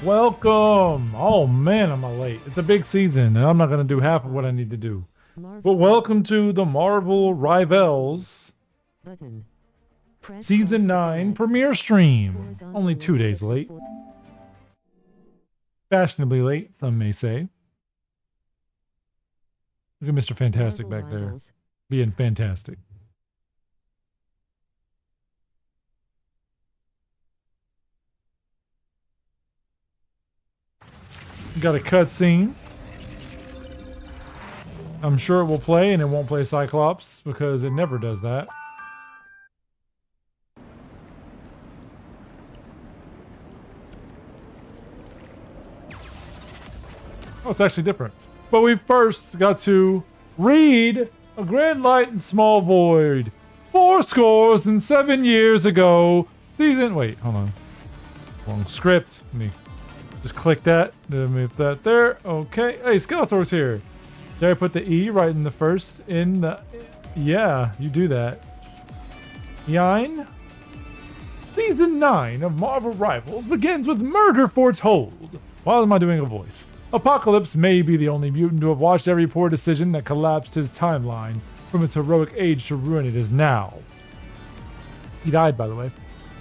Welcome. Oh man, am I late? It's a big season, and I'm not gonna do half of what I need to do. But welcome to the Marvel Rivals Season 9 premiere stream. Only 2 days late. Fashionably late, some may say. Look at Mr. Fantastic back there. Being fantastic. Got a cutscene. I'm sure it will play, and it won't play Cyclops because it never does that. Oh, it's actually different. But we first got to read A Grand Light and Small Void. 7 years ago. Season. Wait, hold on. Wrong script. Let me just click that. Move that there. Okay. Hey, Skeletor's here. Did I put the E right in the first? In the. Yeah, you do that. Yine? Season 9 of Marvel Rivals begins with murder foretold. Why am I doing a voice? Apocalypse may be the only mutant to have watched every poor decision that collapsed his timeline from its heroic age to ruin it is now. He died, by the way.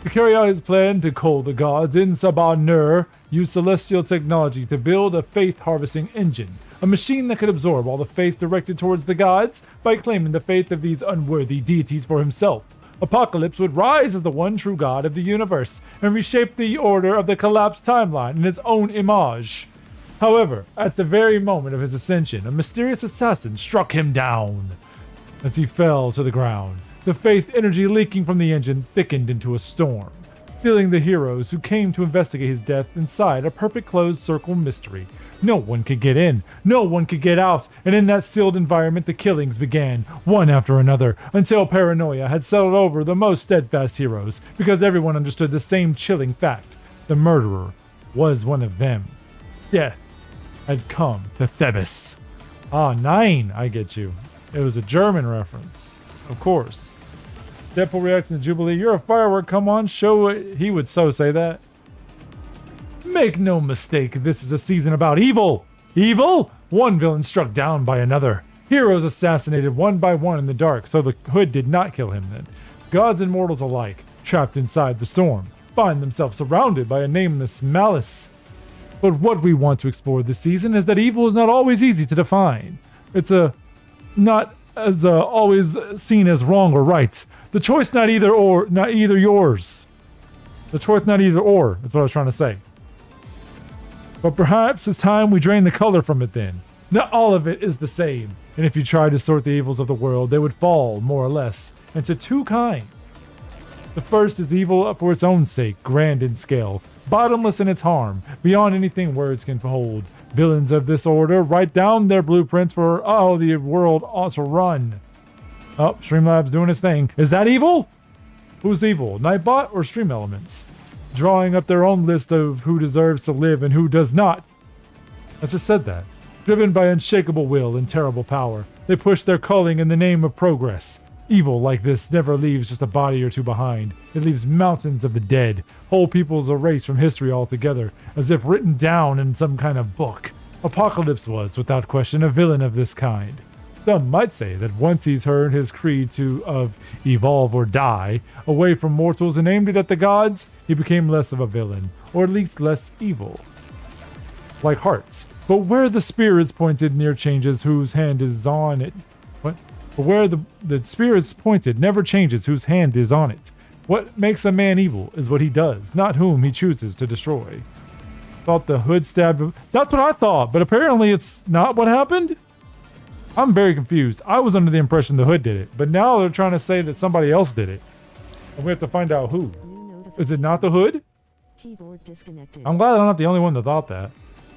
To carry out his plan to cull the gods in Saban-Nur, used celestial technology to build a faith-harvesting engine, a machine that could absorb all the faith directed towards the gods by claiming the faith of these unworthy deities for himself. Apocalypse would rise as the one true god of the universe and reshape the order of the collapsed timeline in his own image. However, at the very moment of his ascension, a mysterious assassin struck him down. As he fell to the ground, the faith energy leaking from the engine thickened into a storm, filling the heroes who came to investigate his death inside a perfect closed circle mystery. No one could get in, no one could get out, and in that sealed environment the killings began, one after another, until paranoia had settled over the most steadfast heroes, because everyone understood the same chilling fact. The murderer was one of them. Death had come to Thebes. Ah, 9, I get you. It was a German reference, of course. Deadpool reacts to Jubilee. You're a firework, come on, show it. He would so say that. Make no mistake, this is a season about evil. Evil? One villain struck down by another. Heroes assassinated one by one in the dark, so the Hood did not kill him then. Gods and mortals alike, trapped inside the storm, find themselves surrounded by a nameless malice. But what we want to explore this season is that evil is not always easy to define. It's not as always seen as wrong or right. The choice not either or, not either yours. The choice not either or, that's what I was trying to say. But perhaps it's time we drain the color from it then. Not all of it is the same, and if you tried to sort the evils of the world, they would fall, more or less, into two kinds. The first is evil for its own sake, grand in scale, bottomless in its harm, beyond anything words can hold. Villains of this order write down their blueprints for how the world ought to run. Oh, Streamlabs doing his thing. Is that evil? Who's evil, Nightbot or Stream Elements? Drawing up their own list of who deserves to live and who does not. I just said that. Driven by unshakable will and terrible power, they push their calling in the name of progress. Evil like this never leaves just a body or two behind. It leaves mountains of the dead, whole peoples erased from history altogether, as if written down in some kind of book. Apocalypse was, without question, a villain of this kind. Some might say that once he's heard his creed of evolve or die, away from mortals and aimed it at the gods, he became less of a villain, or at least less evil. Like hearts. But where the spear is pointed near changes whose hand is on it. What? But where the spear is pointed never changes whose hand is on it. What makes a man evil is what he does, not whom he chooses to destroy. Thought the Hood stabbed him. That's what I thought, but apparently it's not what happened? I'm very confused. I was under the impression the Hood did it, but now they're trying to say that somebody else did it. And we have to find out who. Is it not the Hood? I'm glad I'm not the only one that thought that.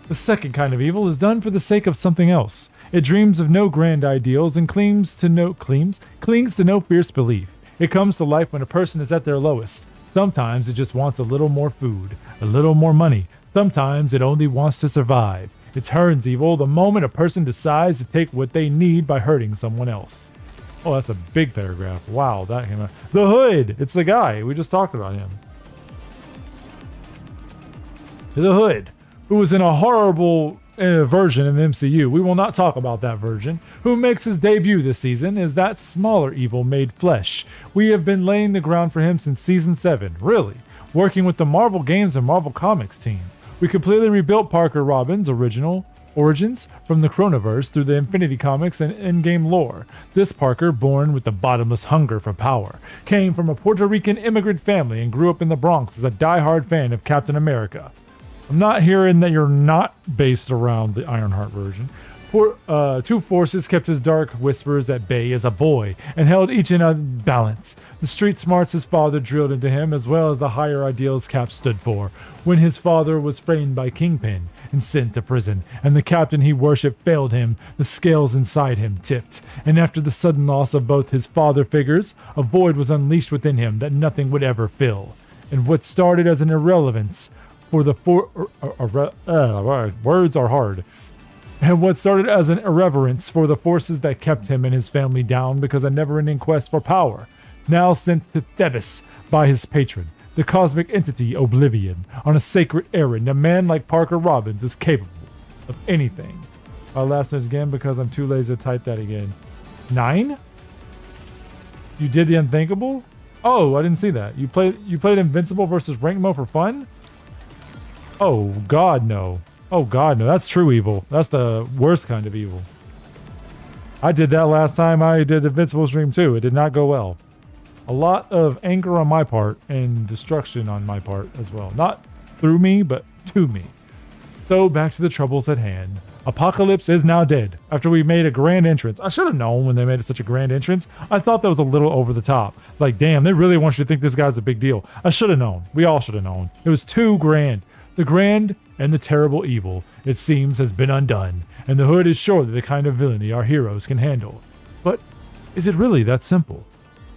The second kind of evil is done for the sake of something else. It dreams of no grand ideals and clings to no fierce belief. It comes to life when a person is at their lowest. Sometimes it just wants a little more food, a little more money. Sometimes it only wants to survive. It turns evil the moment a person decides to take what they need by hurting someone else. Oh, that's a big paragraph. Wow, that came out. The Hood! It's the guy. We just talked about him. the Hood, who was in a horrible version in the MCU. We will not talk about that version. Who makes his debut this season is that smaller evil made flesh. We have been laying the ground for him since season 7, really, working with the Marvel Games and Marvel Comics team. We completely rebuilt Parker Robin's original origins from the Chronoverse through the Infinity Comics and in-game lore. This Parker, born with the bottomless hunger for power, came from a Puerto Rican immigrant family and grew up in the Bronx as a die-hard fan of Captain America. I'm not hearing that you're not based around the Ironheart version. Two forces kept his dark whispers at bay as a boy and held each in a balance. The street smarts his father drilled into him, as well as the higher ideals Cap stood for. When his father was framed by Kingpin and sent to prison, and the captain he worshipped failed him, the scales inside him tipped. And after the sudden loss of both his father figures, a void was unleashed within him that nothing would ever fill. And what started as an irrelevance for the words are hard. And what started as an irreverence for the forces that kept him and his family down because a never-ending quest for power, now sent to Thebes by his patron, the cosmic entity Oblivion, on a sacred errand. A man like Parker Robbins is capable of anything. I'll last it again because I'm too lazy to type that again. 9? You did the unthinkable? Oh, I didn't see that. You played Invincible versus Rank Mode for fun? Oh God, no. Oh God, no. That's true evil. That's the worst kind of evil. I did that last time I did the Invincible stream too. It did not go well. A lot of anger on my part and destruction on my part as well. Not through me, but to me. So back to the troubles at hand. Apocalypse is now dead after we made a grand entrance. I should have known when they made it such a grand entrance. I thought that was a little over the top. Like, damn, they really want you to think this guy's a big deal. I should have known. We all should have known. It was too grand. The grand and the terrible evil, it seems, has been undone, and the Hood is surely the kind of villainy our heroes can handle. But is it really that simple?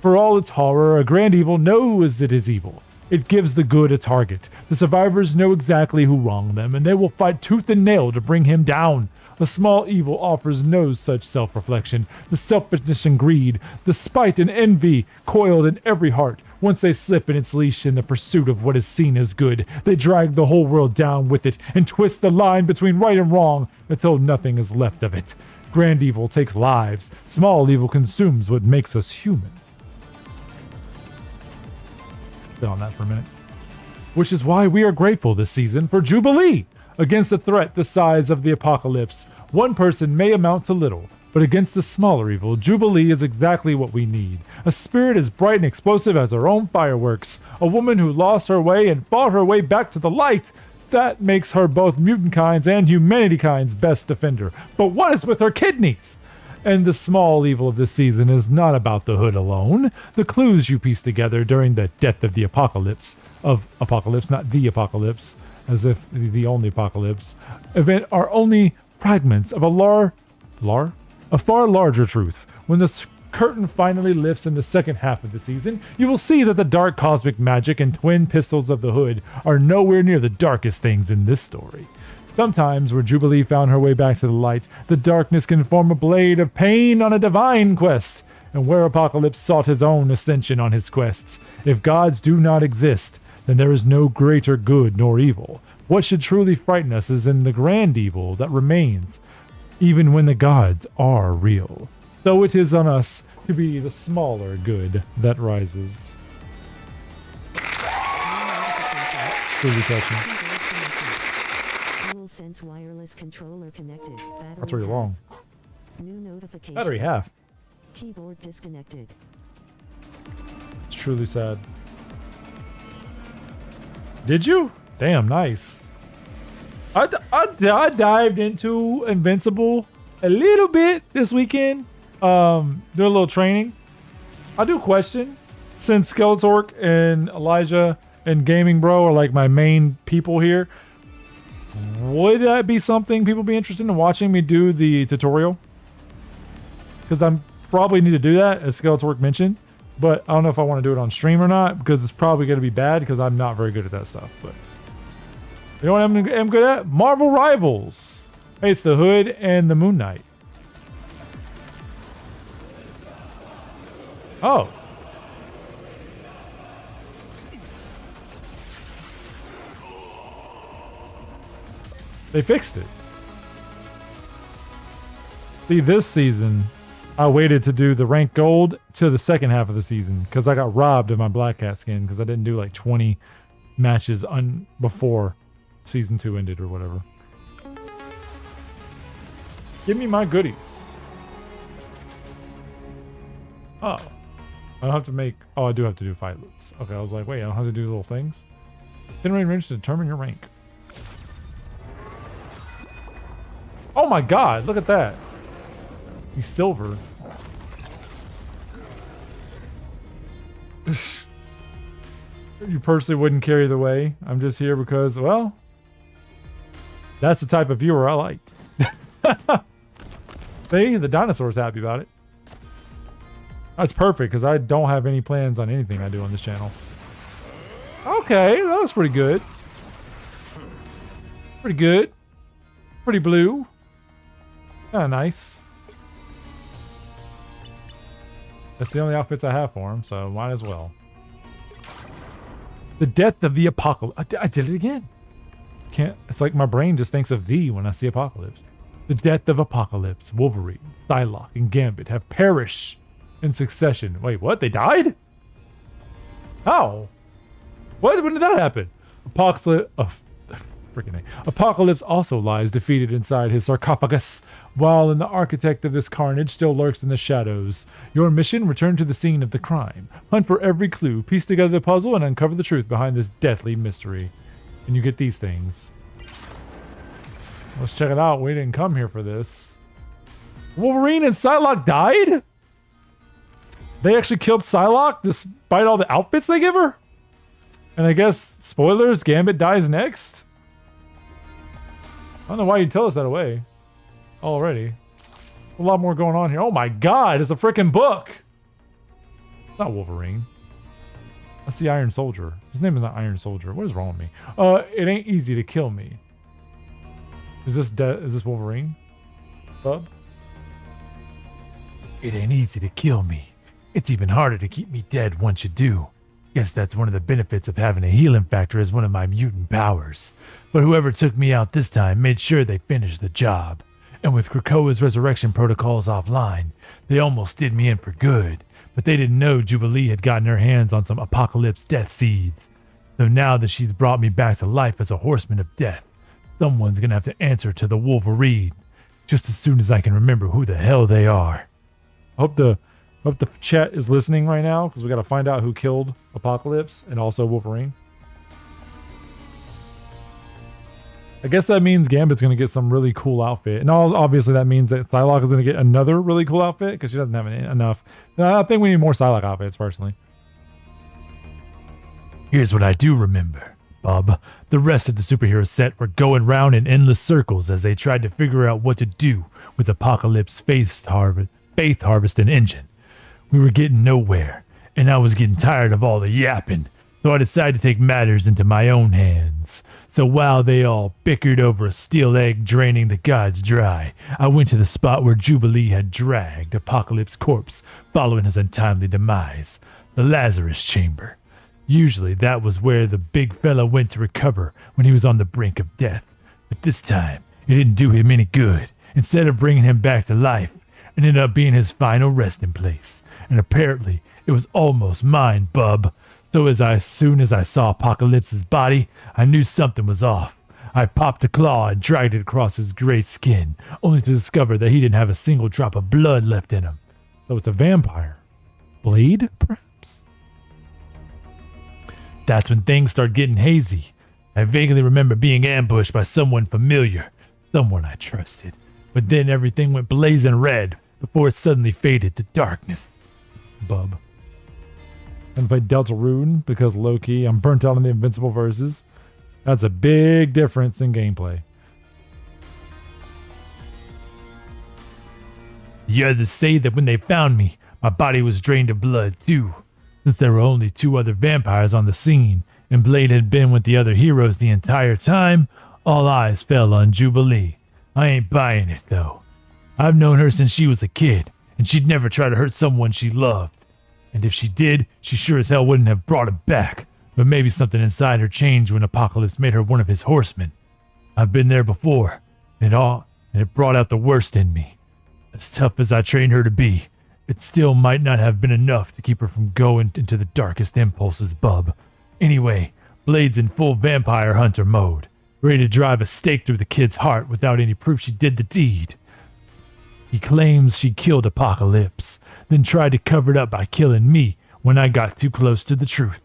For all its horror, a grand evil knows it is evil. It gives the good a target. The survivors know exactly who wronged them, and they will fight tooth and nail to bring him down. The small evil offers no such self-reflection. The selfishness and greed, the spite and envy coiled in every heart. Once they slip in its leash in the pursuit of what is seen as good, they drag the whole world down with it and twist the line between right and wrong until nothing is left of it. Grand evil takes lives. Small evil consumes what makes us human. Sit on that for a minute. Which is why we are grateful this season for Jubilee. Against a threat the size of the apocalypse, one person may amount to little, but against the smaller evil, Jubilee is exactly what we need. A spirit as bright and explosive as her own fireworks. A woman who lost her way and fought her way back to the light. That makes her both mutant kind's and humanity kind's best defender. But what is with her kidneys? And the small evil of this season is not about the Hood alone. The clues you piece together during the death of the apocalypse, not the apocalypse, as if the only apocalypse event, are only fragments of a far larger truth. When the curtain finally lifts in the second half of the season, you will see that the dark cosmic magic and twin pistols of the Hood are nowhere near the darkest things in this story. Sometimes, where Jubilee found her way back to the light, the darkness can form a blade of pain on a divine quest, and where Apocalypse sought his own ascension on his quests. If gods do not exist, then there is no greater good nor evil. What should truly frighten us is in the grand evil that remains, even when the gods are real. So it is on us to be the smaller good that rises. Really touching. Sense wireless controller connected. Battery That's really long. New notification. Battery half. Keyboard disconnected. It's truly sad. Did you? Damn, nice. I dived into Invincible a little bit this weekend. Do a little training. I do question, since Skeletork and Elijah and Gaming Bro are like my main people here, would that be something people be interested in watching me do the tutorial? Because I'm probably need to do that, as Skeletork mentioned. But I don't know if I want to do it on stream or not, because it's probably going to be bad, because I'm not very good at that stuff. But you know what I'm good at? Marvel Rivals. Hey, it's the Hood and the Moon Knight. Oh. They fixed it. See, this season, I waited to do the rank gold to the second half of the season because I got robbed of my Black Cat skin because I didn't do like 20 matches before season 2 ended or whatever. Give me my goodies. Oh. I don't have to make... Oh, I do have to do fight loops. Okay, I was like, wait, I don't have to do little things? Generate range to determine your rank. Oh my god, look at that. He's silver. You personally wouldn't carry the way. I'm just here because, well, that's the type of viewer I like. See, the dinosaur's happy about it. That's perfect because I don't have any plans on anything I do on this channel. Okay, that was pretty good. Pretty good. Pretty blue. Kinda nice. That's the only outfits I have for him, so might as well. The death of the apocalypse. I did it again. Can't. It's like my brain just thinks of thee when I see apocalypse. The death of Apocalypse, Wolverine, Psylocke, and Gambit have perished in succession. Wait, what? They died? How? What? When did that happen? Apocalypse also lies defeated inside his sarcophagus, while the architect of this carnage still lurks in the shadows. Your mission: return to the scene of the crime. Hunt for every clue, piece together the puzzle, and uncover the truth behind this deathly mystery. And you get these things. Let's check it out. We didn't come here for this. Wolverine and Psylocke died? They actually killed Psylocke despite all the outfits they give her? And I guess, spoilers, Gambit dies next? I don't know why you tell us that away already. A lot more going on here. Oh my god, it's a freaking book! It's not Wolverine. That's the Iron Soldier. His name is not Iron Soldier. What is wrong with me? It ain't easy to kill me. Is this Wolverine? Bub? It ain't easy to kill me. It's even harder to keep me dead once you do. Guess that's one of the benefits of having a healing factor as one of my mutant powers. But whoever took me out this time made sure they finished the job. And with Krakoa's resurrection protocols offline, they almost did me in for good. But they didn't know Jubilee had gotten her hands on some apocalypse death seeds. So now that she's brought me back to life as a horseman of death, someone's gonna have to answer to the Wolverine, just as soon as I can remember who the hell they are. I hope the chat is listening right now, because we gotta find out who killed Apocalypse and also Wolverine. I guess that means Gambit's gonna get some really cool outfit, and obviously that means that Psylocke is gonna get another really cool outfit because she doesn't have enough. I think we need more Psylocke outfits personally. Here's what I do remember, Bob. The rest of the superhero set were going round in endless circles as they tried to figure out what to do with Apocalypse Faith Harvesting Engine. We were getting nowhere, and I was getting tired of all the yapping, so I decided to take matters into my own hands. So while they all bickered over a steel egg draining the gods dry, I went to the spot where Jubilee had dragged Apocalypse's corpse following his untimely demise, the Lazarus Chamber. Usually that was where the big fella went to recover when he was on the brink of death. But this time, it didn't do him any good. Instead of bringing him back to life, it ended up being his final resting place. And apparently, it was almost mine, bub. So as soon as I saw Apocalypse's body, I knew something was off. I popped a claw and dragged it across his gray skin, only to discover that he didn't have a single drop of blood left in him. So it's a vampire. Blade, perhaps? That's when things started getting hazy. I vaguely remember being ambushed by someone familiar, someone I trusted. But then everything went blazing red before it suddenly faded to darkness. Bub. And play Deltarune because low-key I'm burnt out on the Invincible verses. That's a big difference in gameplay. The others say that when they found me, my body was drained of blood too. Since there were only 2 other vampires on the scene, and Blade had been with the other heroes the entire time, all eyes fell on Jubilee. I ain't buying it, though. I've known her since she was a kid, and she'd never try to hurt someone she loved. And if she did, she sure as hell wouldn't have brought it back. But maybe something inside her changed when Apocalypse made her one of his horsemen. I've been there before, and it brought out the worst in me. As tough as I trained her to be, it still might not have been enough to keep her from going into the darkest impulses, bub. Anyway, Blade's in full vampire hunter mode, ready to drive a stake through the kid's heart without any proof she did the deed. He claims she killed Apocalypse, then tried to cover it up by killing me when I got too close to the truth.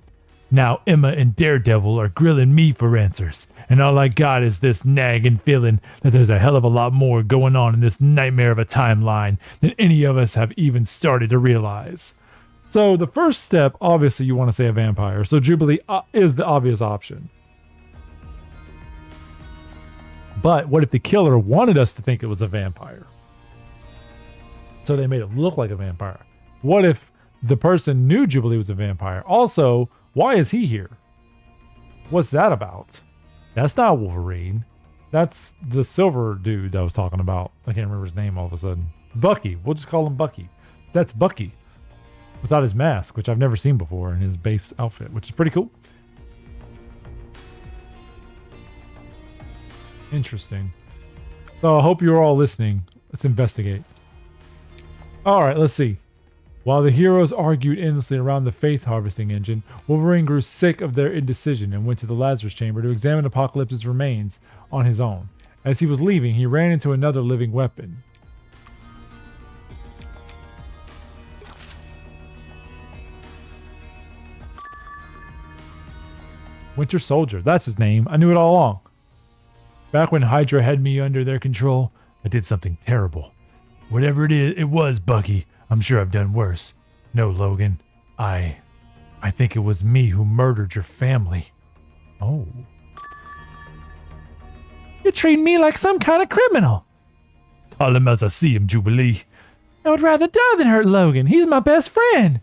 Now Emma and Daredevil are grilling me for answers, and all I got is this nagging feeling that there's a hell of a lot more going on in this nightmare of a timeline than any of us have even started to realize. So the first step, obviously you want to say a vampire. So Jubilee is the obvious option. But what if the killer wanted us to think it was a vampire? So they made it look like a vampire. What if the person knew Jubilee was a vampire? Also, why is he here? What's that about? That's not Wolverine. That's the silver dude that I was talking about. I can't remember his name all of a sudden. Bucky. We'll just call him Bucky. That's Bucky. Without his mask, which I've never seen before, in his base outfit, which is pretty cool. Interesting. So I hope you're all listening. Let's investigate. All right, let's see. While the heroes argued endlessly around the faith harvesting engine, Wolverine grew sick of their indecision and went to the Lazarus chamber to examine Apocalypse's remains on his own. As he was leaving, he ran into another living weapon. Winter Soldier, that's his name. I knew it all along. Back when Hydra had me under their control, I did something terrible. Whatever it was, Bucky, I'm sure I've done worse. No, Logan, I think it was me who murdered your family. Oh. You treat me like some kind of criminal. Call him as I see him, Jubilee. I would rather die than hurt Logan. He's my best friend.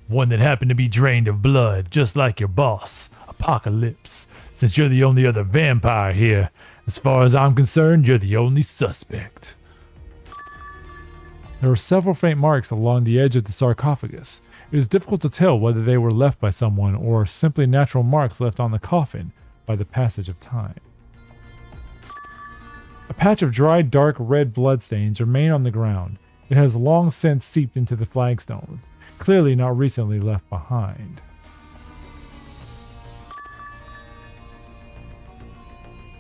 One that happened to be drained of blood, just like your boss, Apocalypse. Since you're the only other vampire here, as far as I'm concerned, you're the only suspect. There were several faint marks along the edge of the sarcophagus. It is difficult to tell whether they were left by someone or simply natural marks left on the coffin by the passage of time. A patch of dried dark red bloodstains remain on the ground. It has long since seeped into the flagstones, clearly not recently left behind.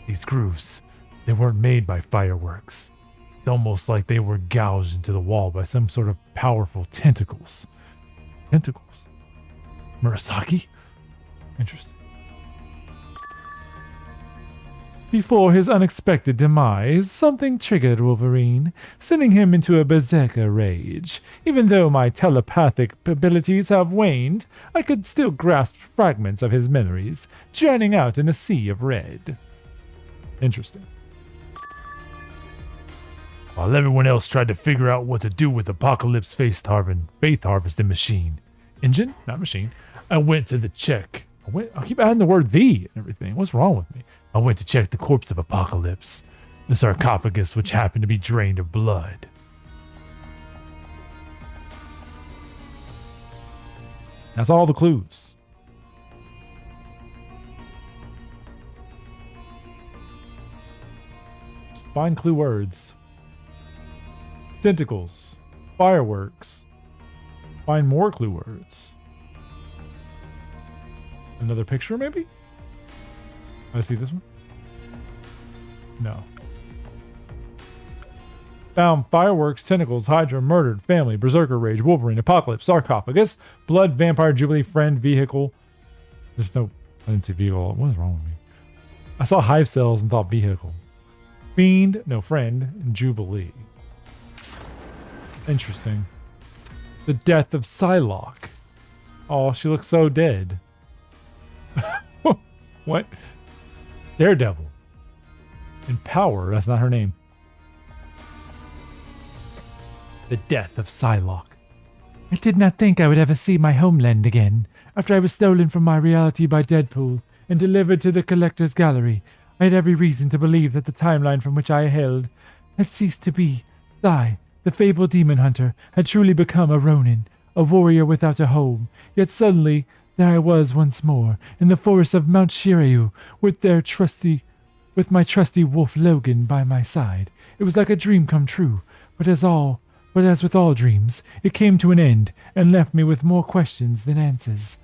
These grooves, they weren't made by fireworks. It's almost like they were gouged into the wall by some sort of powerful tentacles. Tentacles? Murasaki? Interesting. Before his unexpected demise, something triggered Wolverine, sending him into a berserker rage. Even though my telepathic abilities have waned, I could still grasp fragments of his memories, drowning out in a sea of red. Interesting. While everyone else tried to figure out what to do with Apocalypse faith harvesting machine. Engine? Not machine. I went to the check. I keep adding the word "the" and everything. What's wrong with me? I went to check the corpse of Apocalypse, the sarcophagus which happened to be drained of blood. That's all the clues. Find clue words. Tentacles. Fireworks. Find more clue words. Another picture, maybe? I see this one? No. Found fireworks, tentacles, Hydra, murdered, family, berserker rage, Wolverine, Apocalypse, sarcophagus, blood, vampire, Jubilee, friend, vehicle. There's no... I didn't see vehicle. What is wrong with me? I saw hive cells and thought vehicle. Fiend, no, friend, and Jubilee. Interesting. The death of Psylocke. Oh, she looks so dead. What? Daredevil. And Power, that's not her name. The death of Psylocke. I did not think I would ever see my homeland again. After I was stolen from my reality by Deadpool and delivered to the Collector's Gallery, I had every reason to believe that the timeline from which I hailed had ceased to be. I, the fabled demon hunter, had truly become a Ronin, a warrior without a home. Yet suddenly, there I was once more, in the forests of Mount Shiryu, with with my trusty wolf Logan by my side. It was like a dream come true, but as with all dreams, it came to an end and left me with more questions than answers.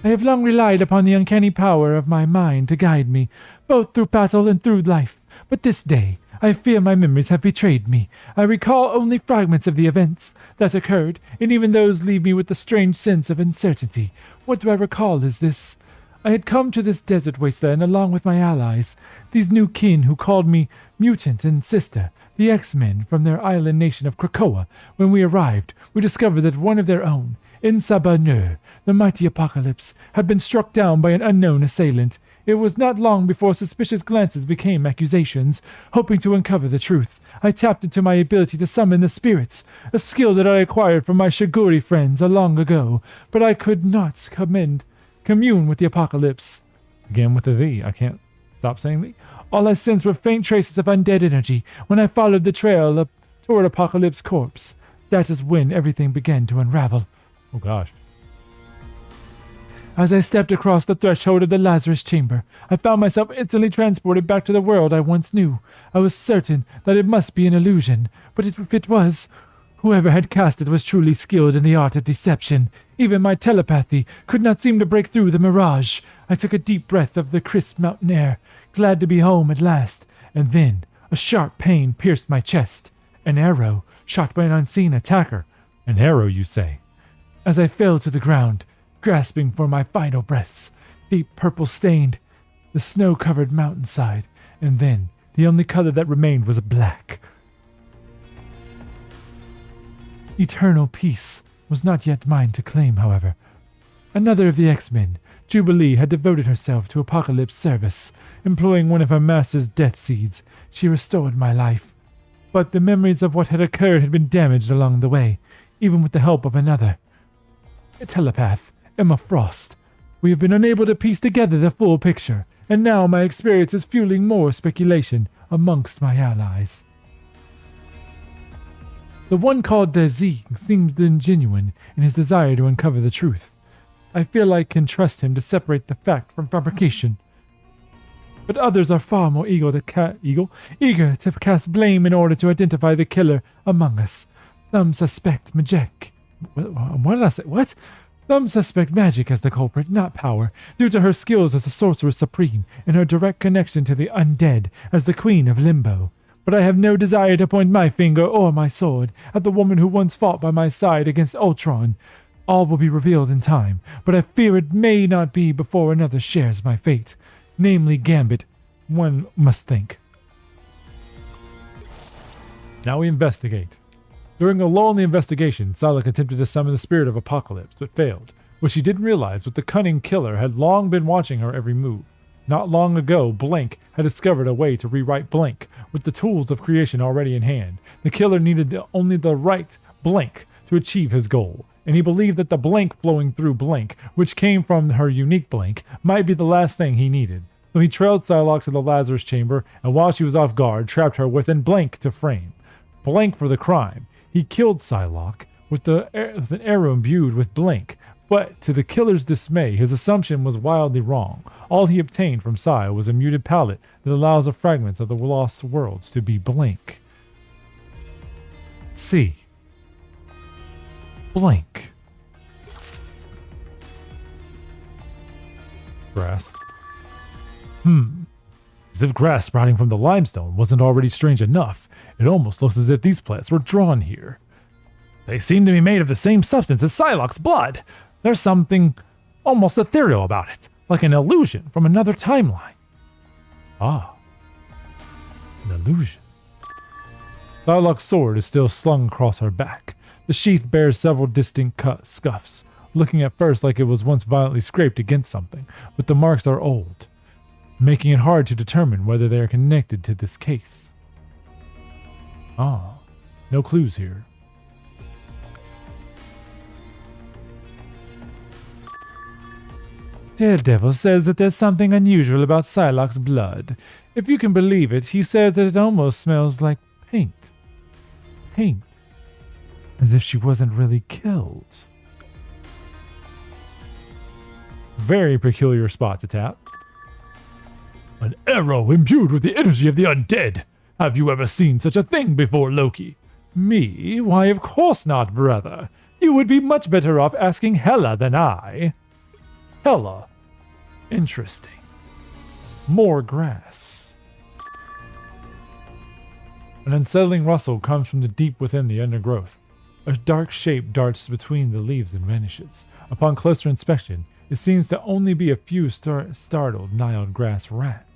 I have long relied upon the uncanny power of my mind to guide me, both through battle and through life, but this day I fear my memories have betrayed me. I recall only fragments of the events that occurred, and even those leave me with a strange sense of uncertainty. What do I recall is this. I had come to this desert wasteland along with my allies, these new kin who called me Mutant and Sister, the X-Men from their island nation of Krakoa. When we arrived, we discovered that one of their own, Insabanur, the mighty Apocalypse, had been struck down by an unknown assailant. It was not long before suspicious glances became accusations. Hoping to uncover the truth, I tapped into my ability to summon the spirits, a skill that I acquired from my Shiguri friends a long ago, but I could not commune with the Apocalypse. Again with the thee, I can't stop saying thee. All I sensed were faint traces of undead energy when I followed the trail up toward Apocalypse corpse. That is when everything began to unravel. Oh gosh. As I stepped across the threshold of the Lazarus chamber, I found myself instantly transported back to the world I once knew. I was certain that it must be an illusion, but if it was, whoever had cast it was truly skilled in the art of deception. Even my telepathy could not seem to break through the mirage. I took a deep breath of the crisp mountain air, glad to be home at last, and then a sharp pain pierced my chest. An arrow shot by an unseen attacker. An arrow, you say? As I fell to the ground, grasping for my final breaths, deep purple-stained, the snow-covered mountainside, and then the only color that remained was black. Eternal peace was not yet mine to claim, however. Another of the X-Men, Jubilee, had devoted herself to Apocalypse service. Employing one of her master's death seeds, she restored my life. But the memories of what had occurred had been damaged along the way, even with the help of another, a telepath, Emma Frost. We have been unable to piece together the full picture, and now my experience is fueling more speculation amongst my allies. The one called Dezig seems genuine in his desire to uncover the truth. I feel I can trust him to separate the fact from fabrication. But others are far more eager to cast blame in order to identify the killer among us. Some suspect Majek. What did I say? What? Some suspect magic as the culprit, not power, due to her skills as a sorceress supreme and her direct connection to the undead as the Queen of Limbo. But I have no desire to point my finger or my sword at the woman who once fought by my side against Ultron. All will be revealed in time, but I fear it may not be before another shares my fate. Namely Gambit, one must think. Now we investigate. During a lull in the investigation, Psylocke attempted to summon the spirit of Apocalypse, but failed. What she didn't realize was the cunning killer had long been watching her every move. Not long ago, Blink had discovered a way to rewrite Blink, with the tools of creation already in hand. The killer needed only the right Blink to achieve his goal, and he believed that the Blink flowing through Blink, which came from her unique Blink, might be the last thing he needed. So he trailed Psylocke to the Lazarus chamber, and while she was off guard, trapped her within Blink to frame. Blink for the crime. He killed Psylocke with an arrow imbued with Blink, but to the killer's dismay, his assumption was wildly wrong. All he obtained from Psy was a muted palette that allows the fragments of the lost worlds to be Blink. C. Blink. Grass. As if grass sprouting from the limestone wasn't already strange enough, it almost looks as if these plants were drawn here. They seem to be made of the same substance as Psylocke's blood. There's something almost ethereal about it, like an illusion from another timeline. Ah, an illusion. Psylocke's sword is still slung across her back. The sheath bears several distinct scuffs, looking at first like it was once violently scraped against something, but the marks are old, making it hard to determine whether they are connected to this case. Ah, no clues here. Daredevil says that there's something unusual about Psylocke's blood. If you can believe it, he says that it almost smells like paint. Paint. As if she wasn't really killed. Very peculiar spot to tap. An arrow imbued with the energy of the undead. Have you ever seen such a thing before, Loki? Me? Why, of course not, brother. You would be much better off asking Hela than I. Hela. Interesting. More grass. An unsettling rustle comes from the deep within the undergrowth. A dark shape darts between the leaves and vanishes. Upon closer inspection, it seems to only be a few startled Nile grass rats.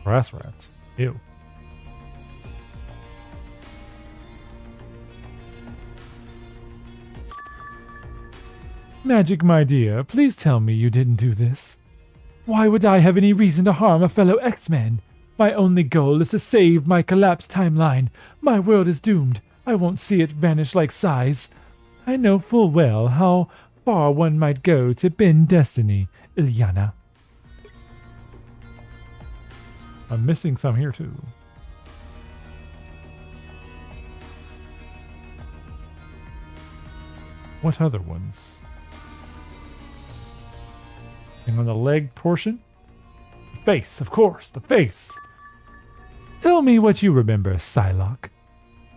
Grass rats? Ew. Magic, my dear, please tell me you didn't do this. Why would I have any reason to harm a fellow X-Man? My only goal is to save my collapsed timeline. My world is doomed. I won't see it vanish like size. I know full well how far one might go to bend destiny, Ilyana. I'm missing some here too. What other ones? And on the leg portion? The face, of course, the face. Tell me what you remember, Psylocke.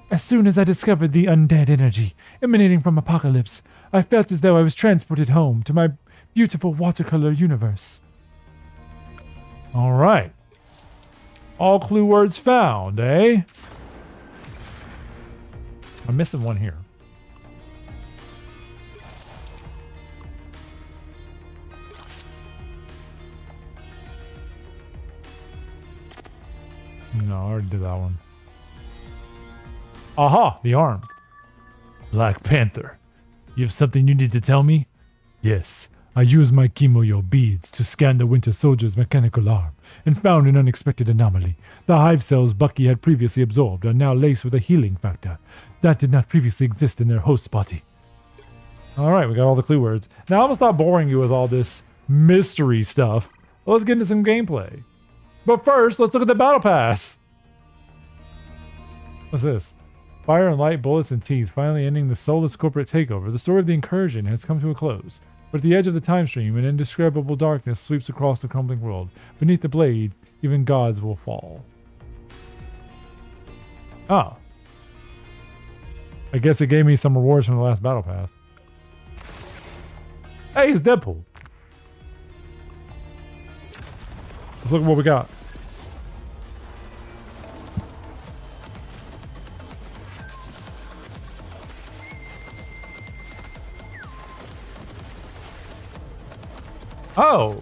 As soon as I discovered the undead energy emanating from Apocalypse, I felt as though I was transported home to my beautiful watercolor universe. All right. All clue words found, eh? I'm missing one here. No, I already did that one. Aha! The arm. Black Panther. You have something you need to tell me? Yes. I used my Kimoyo beads to scan the Winter Soldier's mechanical arm and found an unexpected anomaly. The hive cells Bucky had previously absorbed are now laced with a healing factor that did not previously exist in their host body. Alright, we got all the clue words. Now I'm gonna stop boring you with all this mystery stuff. Let's get into some gameplay. But first, let's look at the battle pass. What's this? Fire and light, bullets and teeth, finally ending the soulless corporate takeover. The story of the incursion has come to a close. But at the edge of the time stream, an indescribable darkness sweeps across the crumbling world. Beneath the blade, even gods will fall. Oh. I guess it gave me some rewards from the last battle pass. Hey, it's Deadpool. Let's look at what we got. Oh.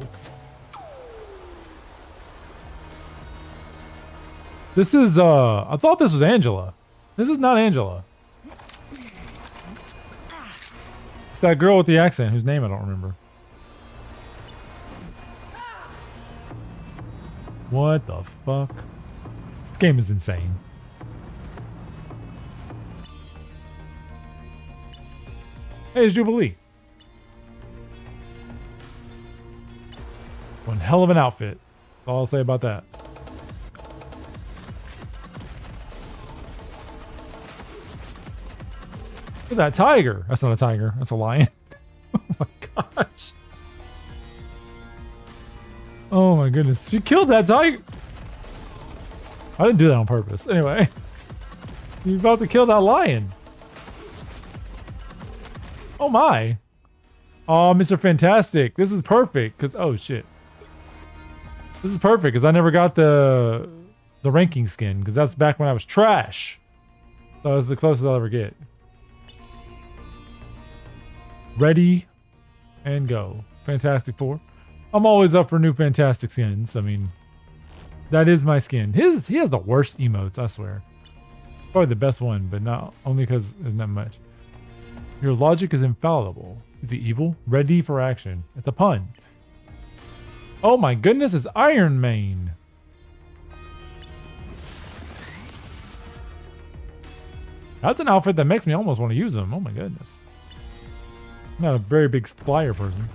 This is, I thought this was Angela. This is not Angela. It's that girl with the accent whose name I don't remember. What the fuck? This game is insane. Hey, it's Jubilee. One hell of an outfit. That's all I'll say about that. Look at that tiger. That's not a tiger. That's a lion. Oh my gosh. Oh my goodness. She killed that tiger. I didn't do that on purpose. Anyway. You're about to kill that lion. Oh my. Oh, Mr. Fantastic. This is perfect. Cause oh shit. This is perfect because I never got the ranking skin because that's back when I was trash. So that was the closest I'll ever get. Ready and go. Fantastic Four. I'm always up for new Fantastic skins. I mean, that is my skin. He has the worst emotes, I swear. Probably the best one, but not only because there's not much. Your logic is infallible. Is he evil? Ready for action. It's a pun. Oh my goodness, it's Iron Mane. That's an outfit that makes me almost want to use them. Oh my goodness. I'm not a very big flyer person.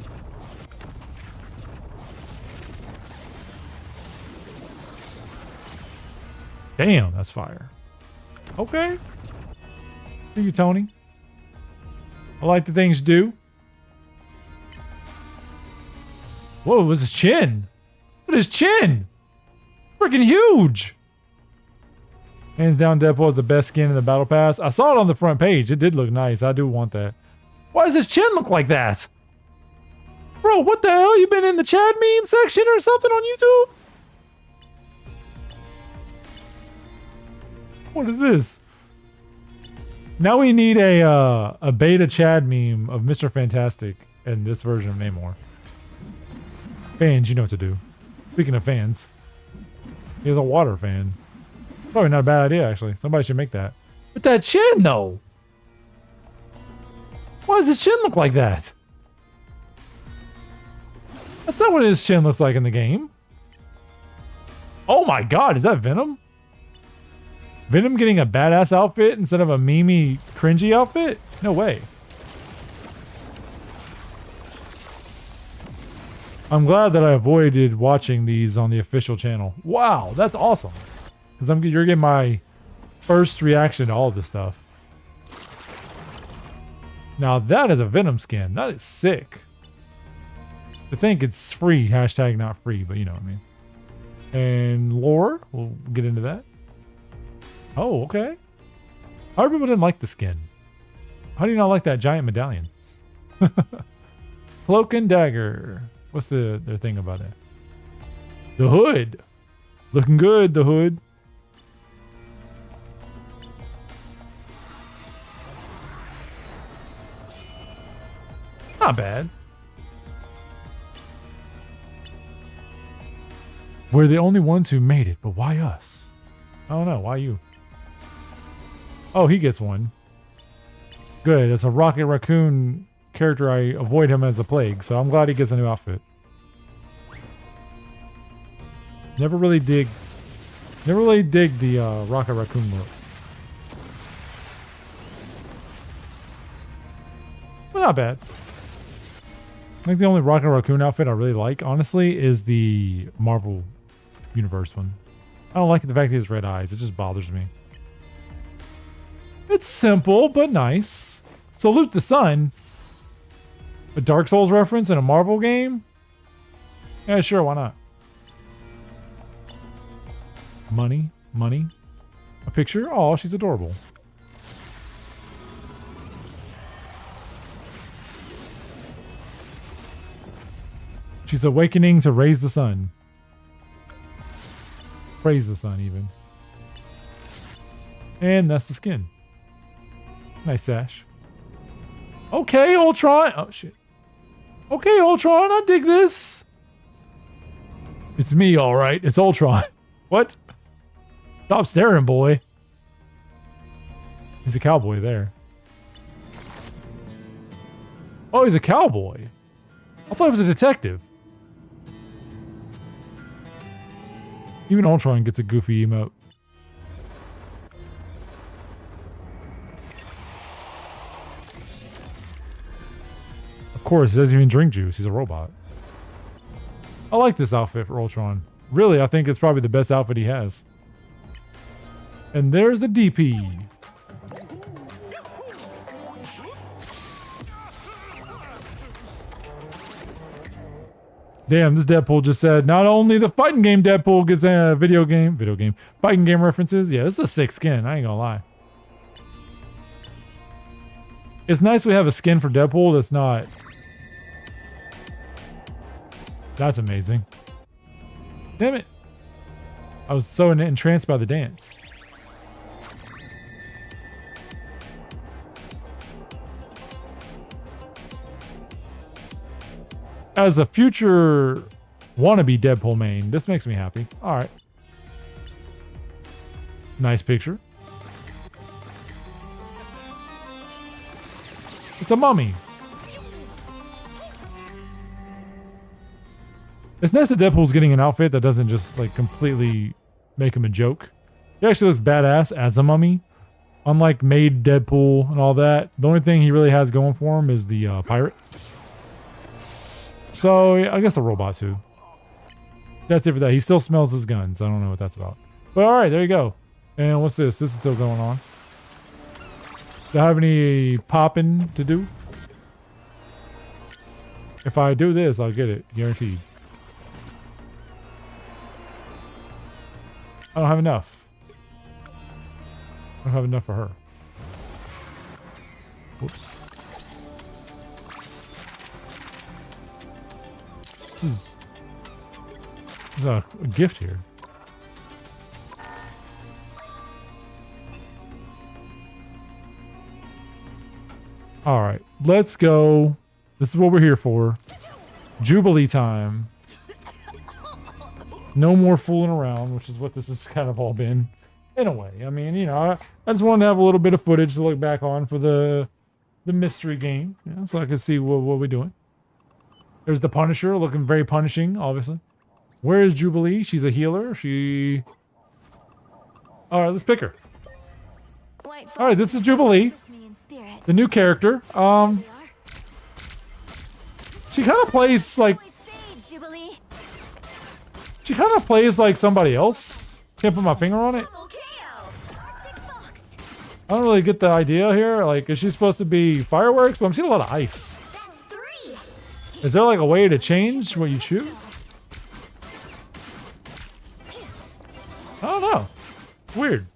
Damn, that's fire. Okay. See you, Tony. I like the things you do. Whoa, it was his chin. What is his chin? Freaking huge. Hands down, Deadpool is the best skin in the Battle Pass. I saw it on the front page. It did look nice. I do want that. Why does his chin look like that? Bro, what the hell? You been in the Chad meme section or something on YouTube? What is this? Now we need a beta Chad meme of Mr. Fantastic and this version of Namor. Fans, you know what to do. Speaking of fans, he has a water fan. Probably not a bad idea, actually. Somebody should make that. But that chin, though. Why does his chin look like that? That's not what his chin looks like in the game. Oh my god, is that Venom? Venom getting a badass outfit instead of a memey, cringy outfit? No way. I'm glad that I avoided watching these on the official channel. Wow, that's awesome. Because you're getting my first reaction to all of this stuff. Now that is a Venom skin. That is sick. I think it's free. Hashtag not free, but you know what I mean. And lore. We'll get into that. Oh, okay. How people didn't like the skin? How do you not like that giant medallion? Cloak and dagger. What's their thing about it? The hood. Looking good, the hood. Not bad. We're the only ones who made it, but why us? I don't know. Why you? Oh, he gets one. Good. It's a Rocket Raccoon character. I avoid him as a plague, so I'm glad he gets a new outfit. Never really dig the Rocket Raccoon look. But not bad. I think the only Rocket Raccoon outfit I really like, honestly, is the Marvel Universe one. I don't like the fact he has red eyes. It just bothers me. It's simple, but nice. Salute the sun. A Dark Souls reference in a Marvel game? Yeah, sure, why not? Money, money. A picture? Oh, she's adorable. She's awakening to raise the sun. Praise the sun, even. And that's the skin. Nice sash. Okay, Ultron. Oh, shit. Okay, Ultron, I dig this. It's me, all right. It's Ultron. What? Stop staring, boy. He's a cowboy there. Oh, he's a cowboy. I thought he was a detective. Even Ultron gets a goofy emote. Of course, he doesn't even drink juice. He's a robot. I like this outfit for Ultron. Really, I think it's probably the best outfit he has. And there's the DP. Damn, this Deadpool just said, not only the fighting game Deadpool gets a video game, fighting game references. Yeah, this is a sick skin. I ain't gonna lie. It's nice we have a skin for Deadpool that's not. That's amazing. Damn it. I was so entranced by the dance. As a future wannabe Deadpool main, this makes me happy. All right. Nice picture. It's a mummy. It's nice that Deadpool's getting an outfit that doesn't just like completely make him a joke. He actually looks badass as a mummy. Unlike Maid Deadpool and all that, the only thing he really has going for him is the pirate. So, I guess a robot too. That's it for that. He still smells his guns. I don't know what that's about. But alright, there you go. And what's this? This is still going on. Do I have any popping to do? If I do this, I'll get it. Guaranteed. I don't have enough. I don't have enough for her. Whoops. There's a gift here. All right, let's go. This is what we're here for. Jubilee time. No more fooling around, which is what this has kind of all been. In a way. I mean, you know, I just wanted to have a little bit of footage to look back on for the mystery game. You know, so I can see what we're doing. There's the Punisher, looking very punishing, obviously. Where is Jubilee? She's a healer. She... Alright, let's pick her. Alright, this is Jubilee. The new character. She kind of plays like... She kind of plays like somebody else. Can't put my finger on it. I don't really get the idea here. Like, is she supposed to be fireworks? But I'm seeing a lot of ice. Is there like a way to change what you shoot? I don't know. Weird.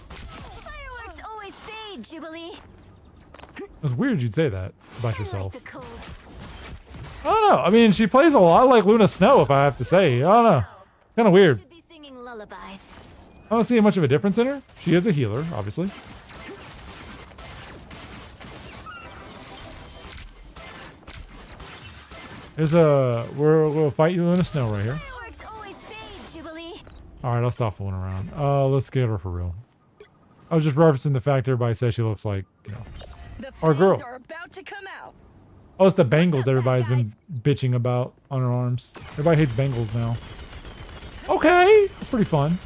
Fireworks always fade, Jubilee. It's weird you'd say that about yourself. I don't know. I mean, she plays a lot like Luna Snow, if I have to say. I don't know. Kind of weird. Should be singing lullabies. I don't see much of a difference in her. She is a healer, obviously. There's a... We'll fight you in the snow right here. Fireworks always fade, Jubilee. Alright, I'll stop fooling around. Let's get her for real. I was just referencing the fact everybody says she looks like, you know, our girl. Are about to come out. Oh, it's the bangles everybody's been bitching about on her arms. Everybody hates bangles now. Okay, that's pretty fun.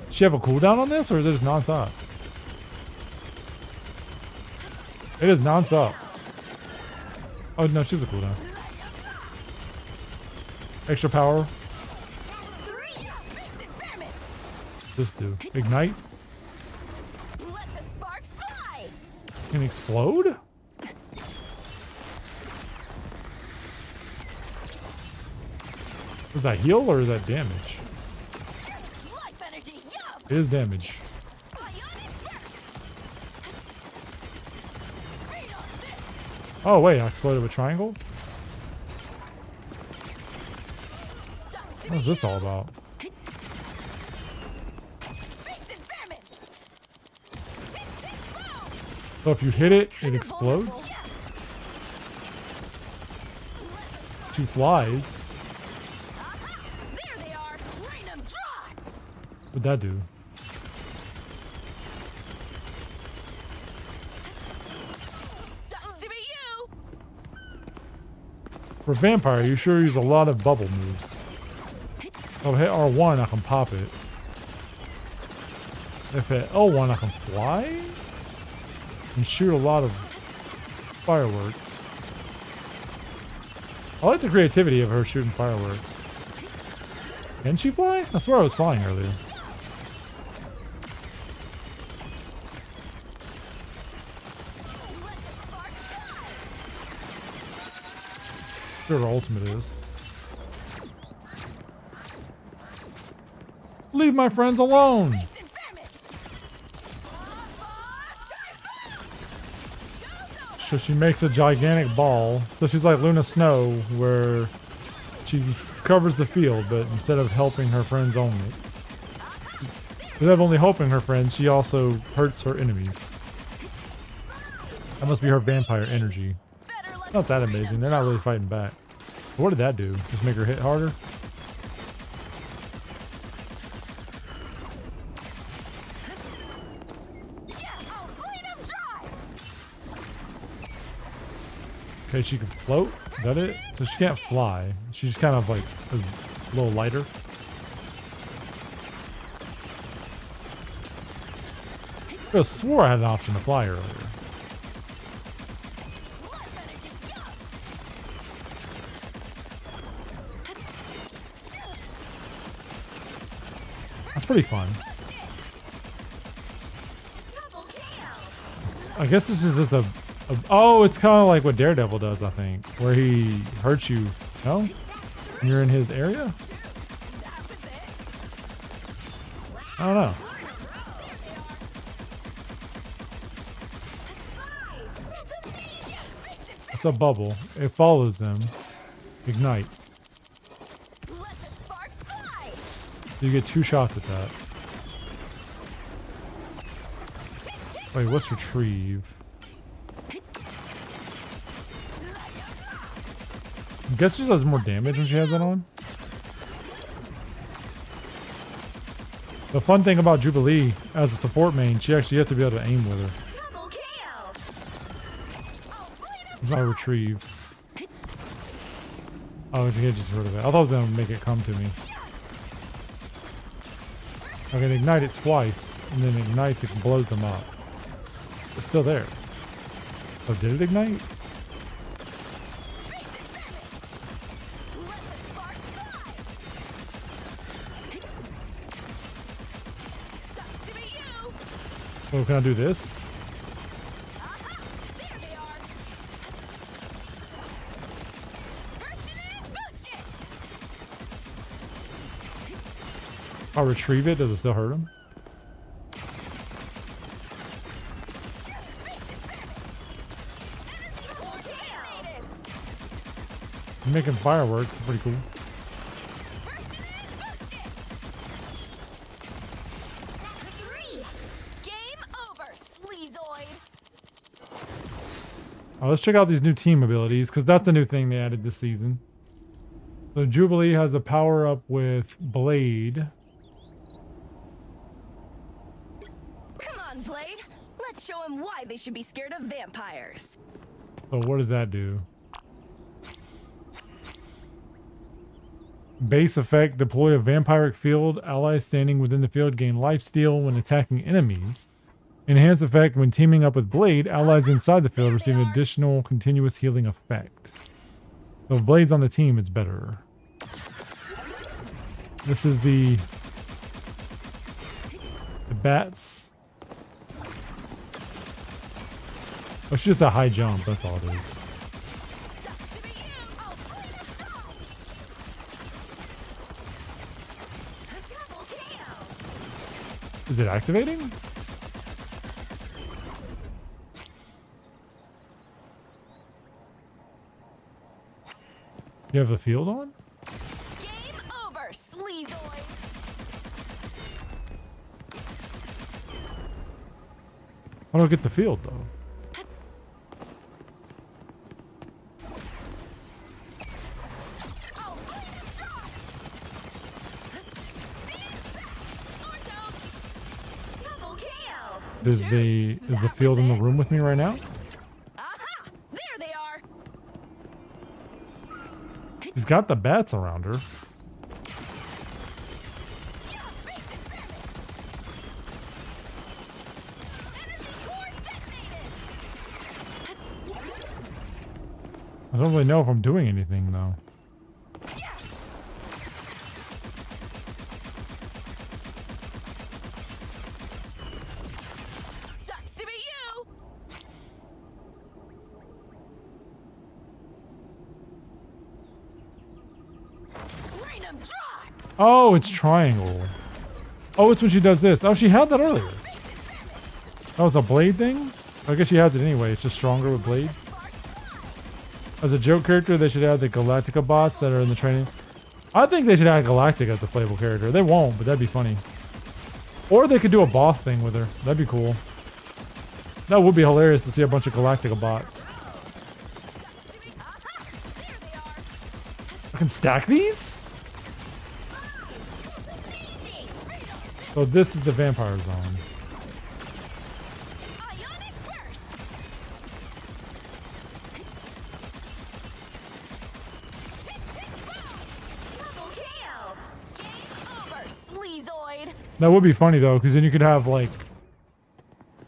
Does she have a cooldown on this, or is it just non-stop? It is non-stop. Oh, no, she's a cooldown. Extra power. This do. Ignite? Let the sparks fly. Can explode? Is that heal or is that damage? Life energy, yup. It is damage. Oh wait, I exploded with triangle? What's this all about? So if you hit it, it explodes? She flies. There they are. Rain 'em dry. What'd that do? Sucks to be you. For vampire, you sure use a lot of bubble moves. Oh, hit R1, I can pop it. If hit L1, I can fly? And shoot a lot of fireworks. I like the creativity of her shooting fireworks. Can she fly? I swear I was flying earlier. Sure, her ultimate is. Leave my friends alone! So she makes a gigantic ball. So she's like Luna Snow, where she covers the field, but instead of helping her friends only. Instead of only helping her friends, she also hurts her enemies. That must be her vampire energy. Not that amazing. They're not really fighting back. But what did that do? Just make her hit harder? Okay, she can float. Is that it? So she can't fly. She's kind of like a little lighter. I could have swore I had an option to fly earlier. That's pretty fun. I guess this is just a oh, it's kind of like what Daredevil does, I think, where he hurts you. No? You're in his area? I don't know. It's a bubble. It follows them. Ignite. Let the sparks fly. You get 2 shots at that. Wait, what's retrieve? I guess she does more damage when she has that on. The fun thing about Jubilee as a support main, she actually has to be able to aim with her. Double kill. It's not a retrieve. Oh, you can't just get rid of it. I thought it was gonna make it come to me. I can ignite it twice, and then it ignites it and blows them up. It's still there. Oh, did it ignite? Let the sparks fly. Sucks to be you. Oh, can I do this? Aha! There they are. Burst it in, boost it. I'll retrieve it. Does it still hurt him? Double kill. You're making fireworks. It's pretty cool. Game over, Sleazoid. Let's check out these new team abilities, because that's a new thing they added this season. So Jubilee has a power up with Blade. Come on, Blade. Let's show him why they should be scared of vampires. So what does that do? Base effect, deploy a vampiric field. Allies standing within the field gain lifesteal when attacking enemies. Enhance effect, when teaming up with Blade, allies inside the field receive an additional continuous healing effect. So if Blade's on the team, it's better. This is the bats. Oh, it's just a high jump, that's all it is. Sucks to be you. Oh, double kill. Is it activating? You have the field on? Game over, Sleazoid. How do I get the field though? Oh, double kill. Is the field in the room with me right now? Aha! There they are. She's got the bats around her. I don't really know if I'm doing anything though. Sucks to be you. Rain 'em dry. Oh, it's triangle. Oh, it's when she does this. Oh, she had that earlier. That was a blade thing? I guess she has it anyway. It's just stronger with blade. As a joke character, they should add the Galactica bots that are in the training. I think they should add Galactica as a playable character. They won't, but that'd be funny. Or they could do a boss thing with her. That'd be cool. That would be hilarious to see a bunch of Galactica bots. I can stack these? So this is the vampire zone. Ionic burst. Double kill. Game over, Sleazoid. That would be funny though, because then you could have like,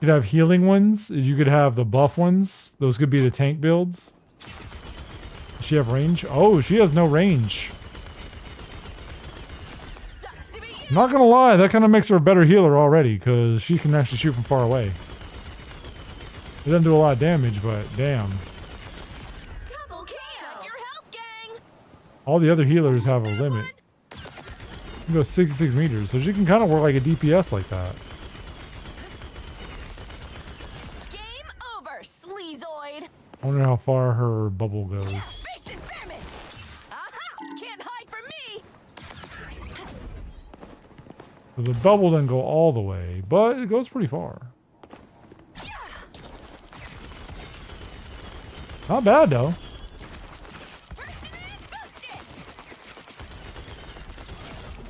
you'd have healing ones. You could have the buff ones. Those could be the tank builds. Does she have range? Oh, she has no range. Sucks to be you. I'm not gonna lie, that kind of makes her a better healer already, because she can actually shoot from far away. It doesn't do a lot of damage, but damn. Double kill. Check your health, gang. All the other healers have a limit. You can go 66 meters, so she can kind of work like a DPS like that. Game over, sleazoid. I wonder how far her bubble goes. Face impairment. Aha! Can't hide from me. So the bubble doesn't go all the way, but it goes pretty far. Not bad though.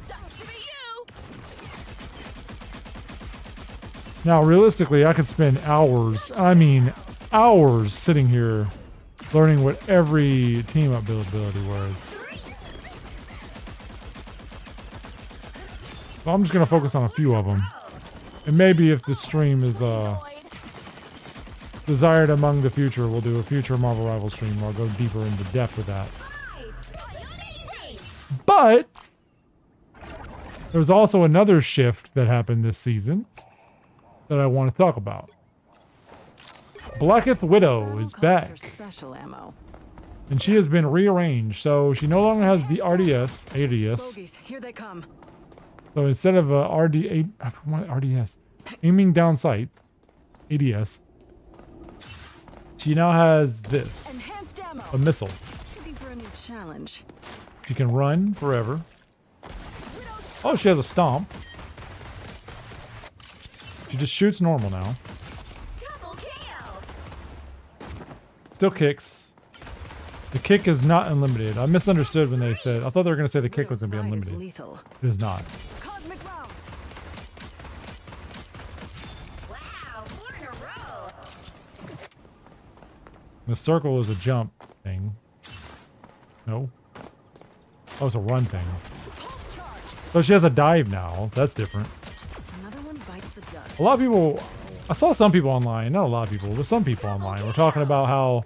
Sucks to be you. Now, realistically, I could spend hours, I mean hours, sitting here learning what every team up build ability was. So I'm just going to focus on a few of them. And maybe if the stream is desired among the future, we'll do a future Marvel Rivals stream where I'll go deeper into depth with that. But there was also another shift that happened this season that I want to talk about. Blacketh Widow is back, Special ammo. and she has been rearranged, so she no longer has the ADS. Bogies, here they come. So instead of RDS, aiming down sight, ADS, she now has this, Enhanced ammo. a missile. Looking for a new challenge. She can run forever. Oh, she has a stomp. She just shoots normal now. Double kill. Still kicks. The kick is not unlimited. I misunderstood when they said, I thought they were going to say the kick was going to be Widow's bite is unlimited. lethal. It is not. Cosmic rounds. Wow, 4 in a row. The circle is a jump thing. No. Oh, it's a run thing. Pulse charge. So she has a dive now. That's different. Another one bites the dust. A lot of people, I saw some people online, not a lot of people, but some people online were talking about how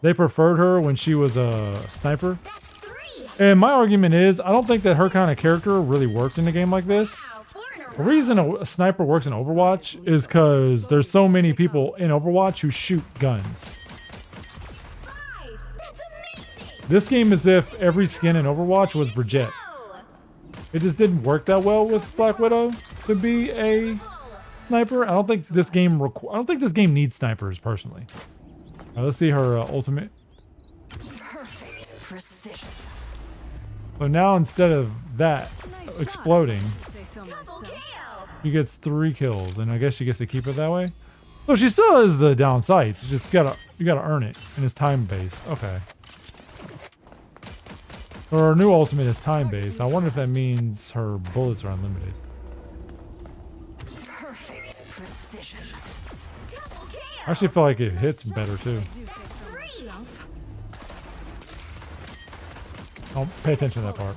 they preferred her when she was a sniper. That's 3. And my argument is, I don't think that her kind of character really worked in a game like this. Wow, 4 in a The row. reason a sniper works in Overwatch is because there's so many people in Overwatch who shoot guns. 5. That's amazing. This game is if every skin in Overwatch was Brigitte. Oh. It just didn't work that well with Black Widow to be a sniper. I don't think this game needs snipers personally. Let's see her ultimate. Perfect precision. So now instead of that Nice exploding, shot. Say so Double myself. kill. she gets 3 kills, and I guess she gets to keep it that way. So she still has the down sights. You just you gotta earn it, and it's time based. Okay. Her new ultimate is time based. I wonder if that means her bullets are unlimited. Perfect precision. Double kill. I actually feel like it hits better too. Do say so myself. Oh, pay attention to that part.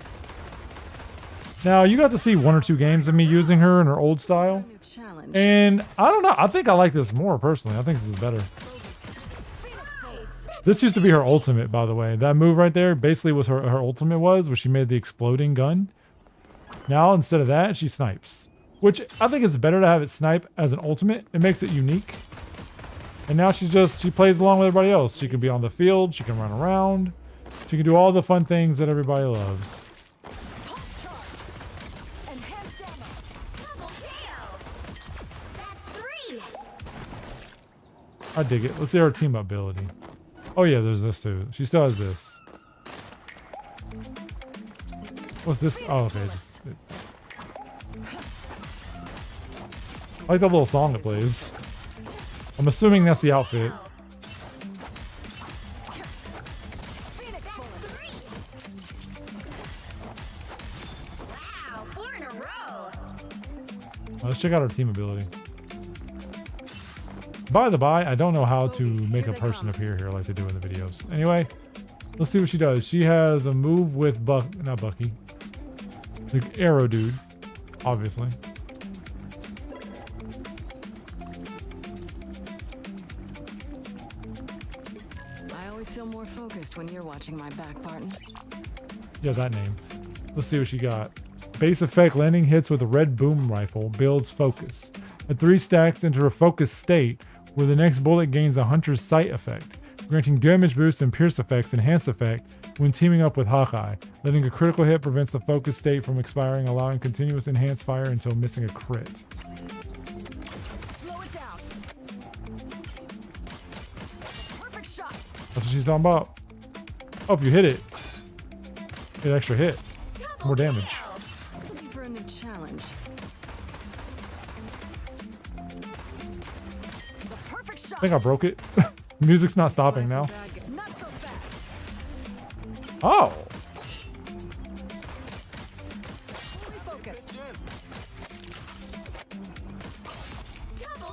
Now you got to see 1 or 2 games of me using her in her old style, New challenge. and I don't know. I think I like this more personally. I think this is better. Phoenix bolts. This used to be her ultimate, by the way. That move right there basically was her ultimate was, where she made the exploding gun. Now, instead of that, she snipes. Which, I think it's better to have it snipe as an ultimate. It makes it unique. And now she plays along with everybody else. She can be on the field. She can run around. She can do all the fun things that everybody loves. Pulse charge. Enhanced ammo. Double kill. That's 3. I dig it. Let's see her team ability. Oh yeah, there's this too. She still has this. What's this? Oh, okay. I like that little song it plays. I'm assuming that's the outfit. Phoenix bullets. 3. Wow, 4 in a row. Let's check out her team ability. By the by, I don't know how to make a person appear here like they do in the videos. Anyway, let's see what she does. She has a move with not Bucky. The arrow dude, obviously. I always feel more focused when you're watching my back, Barton. Yeah, that name. Let's see what she got. Base effect landing hits with a red boom rifle builds focus. At 3 stacks into a focus state, where the next bullet gains a hunter's sight effect. granting damage boost and pierce effects, enhance effect when teaming up with Hawkeye. Letting a critical hit prevents the focus state from expiring, allowing continuous enhanced fire until missing a crit. Slow it down. Perfect shot. That's what she's talking about. Oh, if you hit it, get extra hit. More damage. Looking for a new challenge. The perfect shot. I think I broke it. Music's not stopping now. Not so fast. Oh. Fully focused.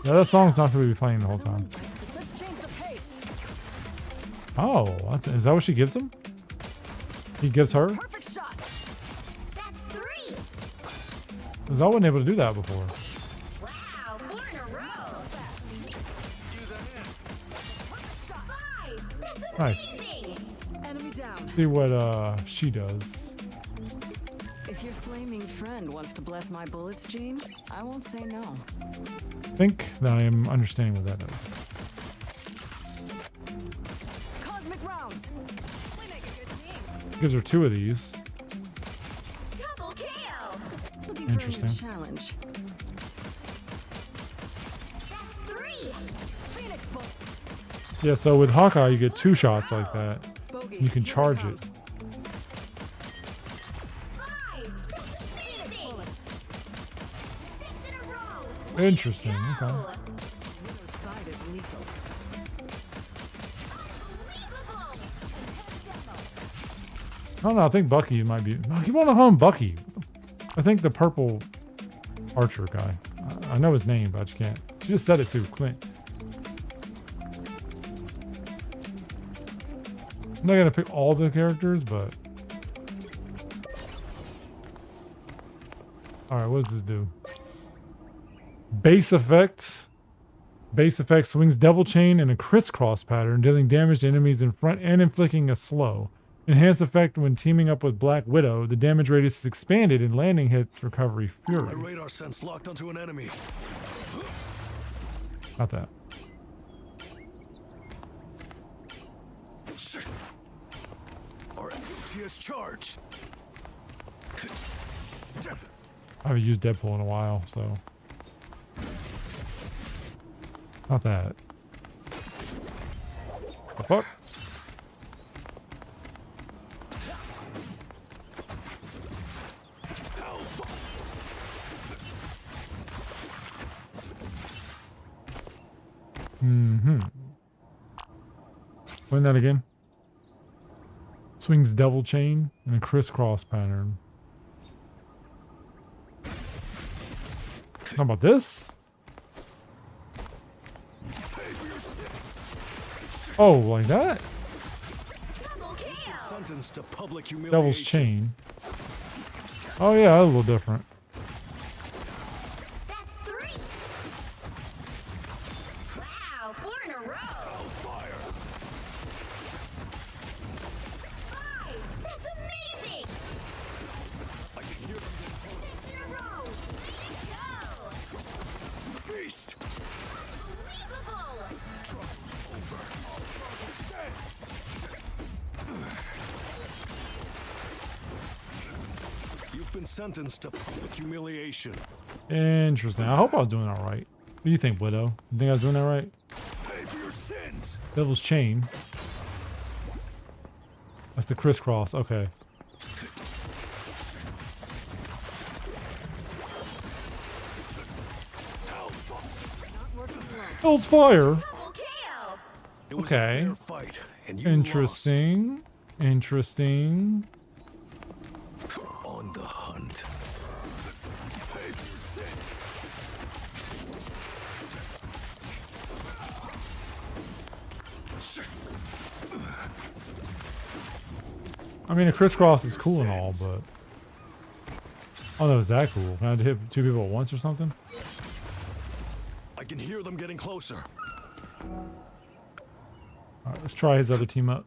Yeah, that song's not going to be playing the whole time. Let's change the pace. Oh, is that what she gives him? He gives her? Perfect shot. That's 3. Because I wasn't able to do that before. Wow, 4 in a row. Fast. Perfect shot. 5. That's Nice. amazing. Enemy down. See what she does. If your flaming friend wants to bless my bullets, Gene, I won't say no. I think that I am understanding what that does. Cosmic rounds. We make a good team. Gives her 2 of these. Double kill. Looking for a Interesting. new challenge. That's 3. Phoenix bolt. Yeah, so with Hawkeye, you get 2 shots like that. Bogeys. You can Here they charge come. it. 5. That's amazing. Bullets. 6 in a row. Interesting. Okay. Go. Widow's bite is lethal. Unbelievable. I don't know. I think Bucky might be. No, he won't home Bucky. I think the purple archer guy. I know his name, but I just can't. She just said it too, Clint. I'm not gonna pick all the characters, but all right. What does this do? Base effect. Base effect swings double chain in a crisscross pattern, dealing damage to enemies in front and inflicting a slow. Enhanced effect when teaming up with Black Widow. The damage radius is expanded and landing hits recovery My fury. radar sense locked onto an enemy. Not that. Our MUT is charged. I haven't used Deadpool in a while, so. Not that. The fuck? Mm-hmm. Explain that again. Swings double chain in a crisscross pattern. How about this? Oh, like that? Double kill. Sentenced to public humiliation. Devil's chain. Oh yeah, that's a little different. That's 3. Wow, 4 in a row. Fire. 5. That's amazing. I can hear them. 6 in a row. Way to go. Beast. Unbelievable. Trouble's over. All troubles dead. You've been sentenced to public humiliation. Interesting. I hope I was doing all right. What do you think, Widow? You think I was doing that right? Pay for your sins. Devil's chain. That's the crisscross. Okay. Not working alone. Hell's fire. Double kill. It was Okay. a fair fight, and you Interesting. Interesting. lost. On the hunt. Pay for your sins. I mean, a crisscross is cool and all, but oh, that was that cool. Can I hit 2 people at once or something? I can hear them getting closer. All right, let's try his other team up.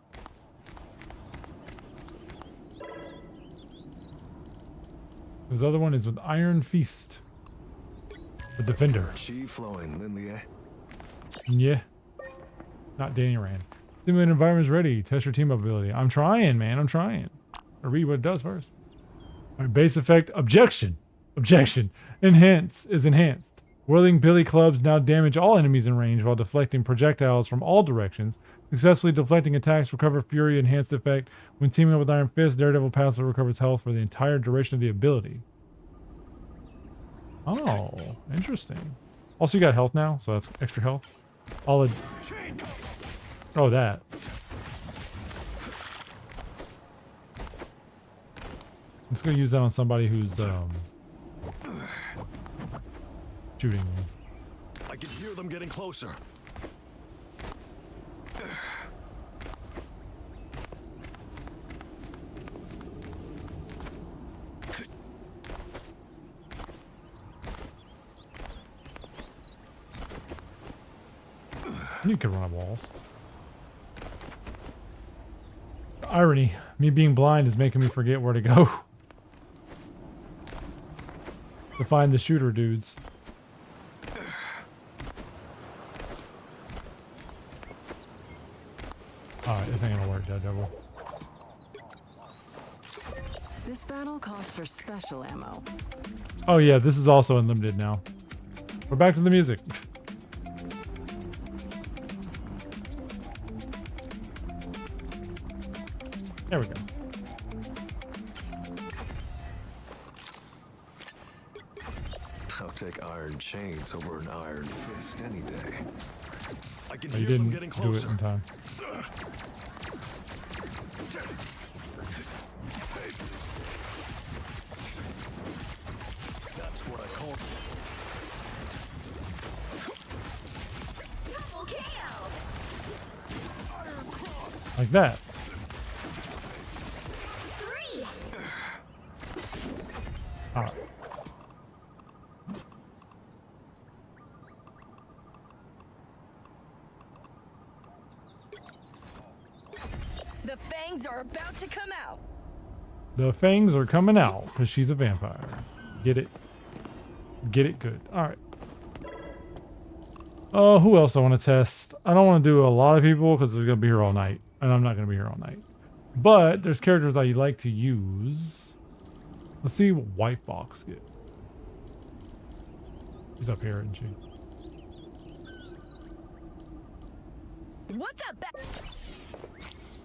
His other one is with Iron Fist, the Defender. Chi flowing, Lindley, eh? Yeah, not Danny Rand. Simulate environment's ready. Test your team ability. I'm trying, man. I'm trying. I'll read what it does first. All right, base effect. Objection. Objection. Enhance is enhanced. Whirling billy clubs now damage all enemies in range while deflecting projectiles from all directions. Successfully deflecting attacks, recover fury, enhanced effect. When teaming up with Iron Fist, Daredevil passive recovers health for the entire duration of the ability. Oh, interesting. Also, you got health now, so that's extra health. All the... Oh, that. I'm just gonna use that on somebody who's shooting me. I can hear them getting closer. You can run up walls. Irony. Me being blind is making me forget where to go. To find the shooter dudes. Alright, this ain't gonna work, Daredevil. This battle calls for special ammo. Oh yeah, this is also unlimited now. We're back to the music. There we go. I'll take iron chains over an iron fist any day. I can Oh, you hear them didn't getting do it closer. in time. That's what I call Double kill! iron cross. Like that. Three! Alright. The fangs are about to come out. The fangs are coming out because she's a vampire. Get it? Get it good. Alright. Who else do I want to test? I don't want to do a lot of people because they're going to be here all night. And I'm not going to be here all night. But there's characters that you like to use. Let's see what White Box get. She's up here, isn't she? What's up,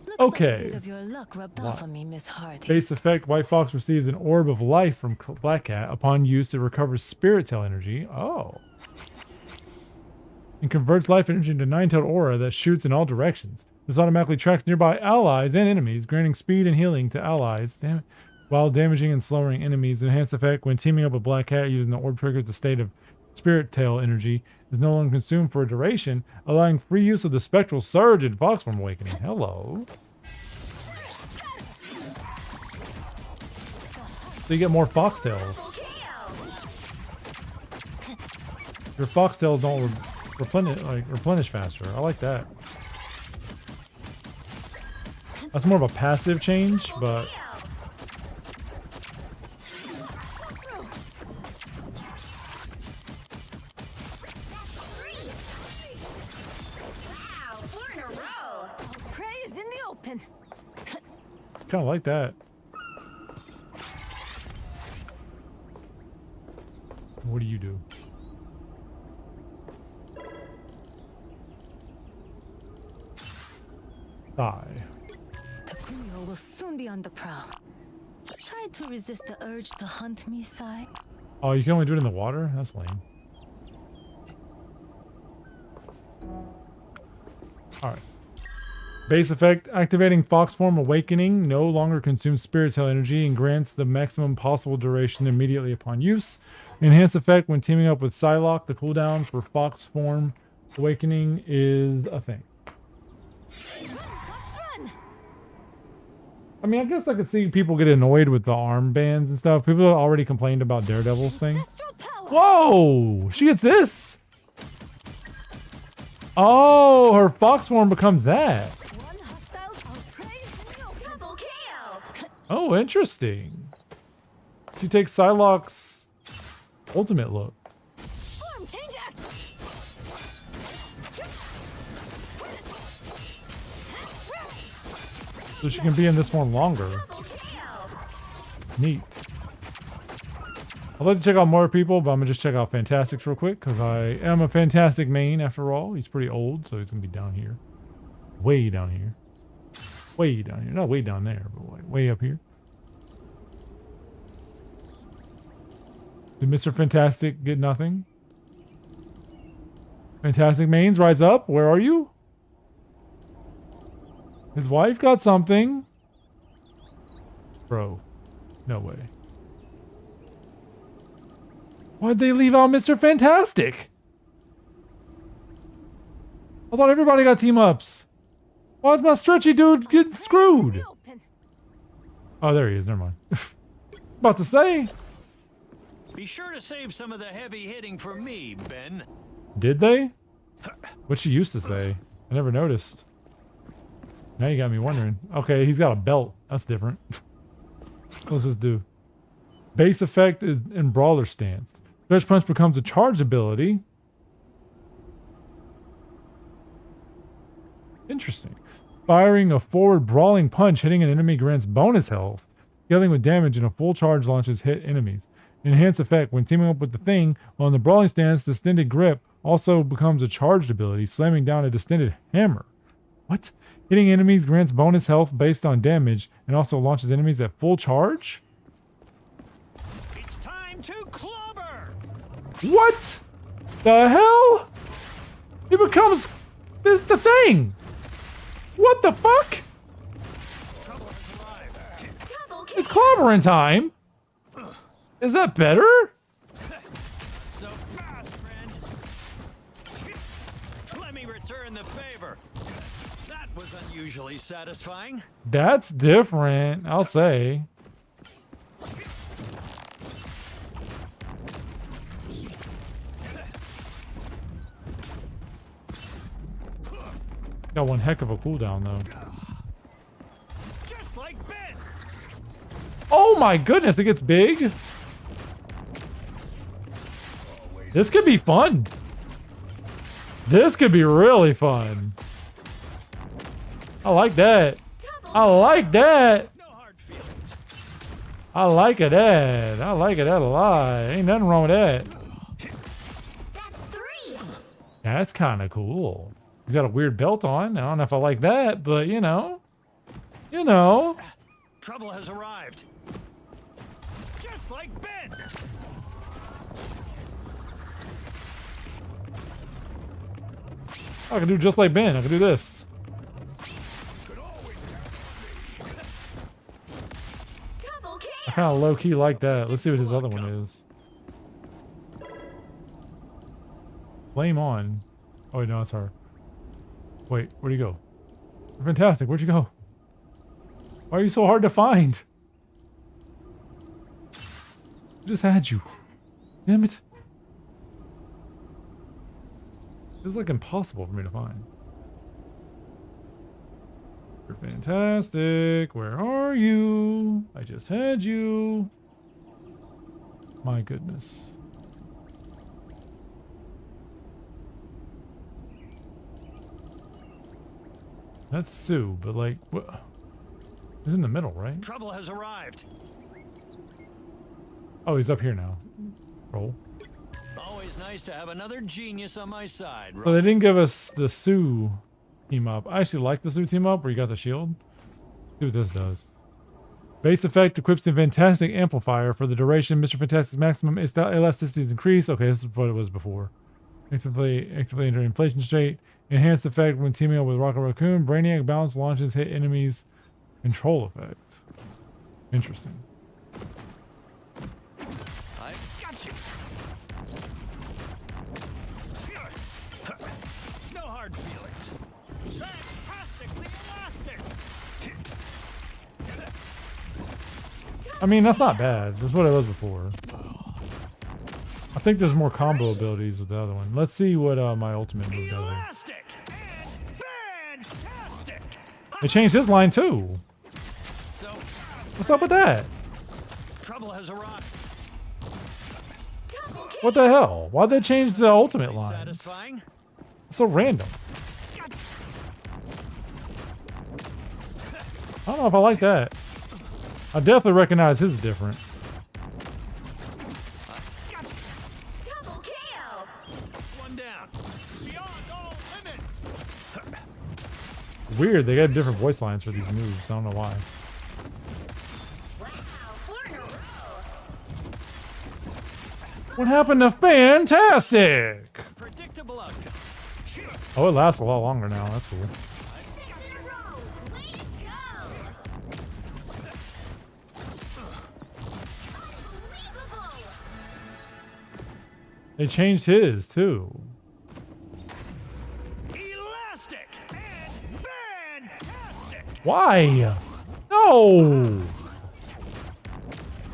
Looks Okay. like a bit of your luck rubbed off on me, Miss Hardy. Base effect, White Fox receives an orb of life from Black Cat. Upon use, it recovers Spirit Tail energy. Oh. And converts life energy into Nine-Tailed Aura that shoots in all directions. This automatically tracks nearby allies and enemies, granting speed and healing to allies, while damaging and slowing enemies. Enhanced effect, when teaming up with Black Cat using the orb triggers the state of Spirit Tail energy, is no longer consumed for a duration, allowing free use of the Spectral Surge in Fox Form Awakening. Hello. So you get more foxtails. Your foxtails don't replenish faster. I like that. That's more of a passive change, but Wow, 4 in a row. Prey is in the open. kind of like that. What do you do? Die. Takuyo will soon be on the prowl. Try to resist the urge to hunt me, Sai. Oh, you can only do it in the water? That's lame. Alright. Base effect, activating Fox Form Awakening no longer consumes Spirit Tail energy and grants the maximum possible duration immediately upon use. Enhanced effect, when teaming up with Psylocke, the cooldown for Fox Form Awakening is a thing. I mean, I guess I could see people get annoyed with the armbands and stuff. People have already complained about Daredevil's thing. Ancestral power. Whoa! She gets this! Oh, her Fox Form becomes that. One hostile. I'll prey in the open. Double kill. Oh, interesting. She takes Psylocke's ultimate look. Form change act. So she can be in this one longer. Neat. I'd like to check out more people, but I'm gonna just check out Fantastics real quick because I am a Fantastic main after all. He's pretty old, so he's gonna be down here. Way down here. Way down here. Not way down there, but way up here. Did Mr. Fantastic get nothing? Fantastic mains, rise up. Where are you? His wife got something. Bro. No way. Why'd they leave out Mr. Fantastic? I thought everybody got team-ups. Why'd my stretchy dude get screwed? Oh, there he is. Never mind. About to say. Be sure to save some of the heavy hitting for me, Ben. Did they? What'd she used to say? I never noticed. Now you got me wondering. Okay, he's got a belt. That's different. What's this do? Base effect is in brawler stance. Stretch punch becomes a charge ability. Interesting. Firing a forward brawling punch hitting an enemy grants bonus health. Scaling with damage and a full charge launches hit enemies. Enhanced effect when teaming up with the thing while in the brawling stance, distended grip also becomes a charged ability, slamming down a distended hammer. What? Hitting enemies grants bonus health based on damage and also launches enemies at full charge? It's time to clobber! What the hell? He becomes the thing. What the fuck? It's clobbering time. Is that better? So fast, friend. Let me return the favor. That was unusually satisfying. That's different, I'll say. Got one heck of a cooldown though. Just like Ben. Oh my goodness, it gets big. This could be fun. This could be really fun. I like that. I like that. No hard feelings. I like it that. I like it that a lot. Ain't nothing wrong with that. That's 3. That's kind of cool. He's got a weird belt on. I don't know if I like that, but you know. You know. Trouble has arrived. Just like Ben. I can do just like Ben. I can do this. Double kill. I kind of low-key like that. Let's see what his other one is. Flame on. Oh, wait, no, it's her. Wait, where'd he go? Fantastic. Where'd you go? Why are you so hard to find? I just had you. Damn it. It's like impossible for me to find. You're fantastic. Where are you? I just had you. My goodness. That's Sue, but like, what? He's in the middle, right? Trouble has arrived. Oh, he's up here now. Roll. Always nice to have another genius on my side. So they didn't give us the Sue team up. I actually like the Sue team up where you got the shield. See what this does. Base effect equips the Fantastic Amplifier for the duration. Mr. Fantastic's maximum elasticity is increased. Okay, this is what it was before. Actively enter inflation state. Enhanced effect when teaming up with Rocket Raccoon. Brainiac balance launches hit enemies. Control effect. Interesting. I've got you. No hard feelings. Fantastically elastic. I mean, that's not bad. That's what it was before. I think there's more combo abilities with the other one. Let's see what my ultimate move does. Elastic and fantastic. They changed his line too. So fast. What's up with that? Trouble has arrived. Double kill. What the hell? Why'd they change the ultimate lines? Satisfying. It's so random. I don't know if I like that. I definitely recognize his is different. Double KO. One down. Beyond all limits. Weird, they got different voice lines for these moves. I don't know why. Wow, 4 in a row. What happened to Fantastic? Predictable outcome. Oh, it lasts a lot longer now. That's cool. 6 in a row. Way to go. Unbelievable. They changed his too. Elastic and fantastic. Why? No.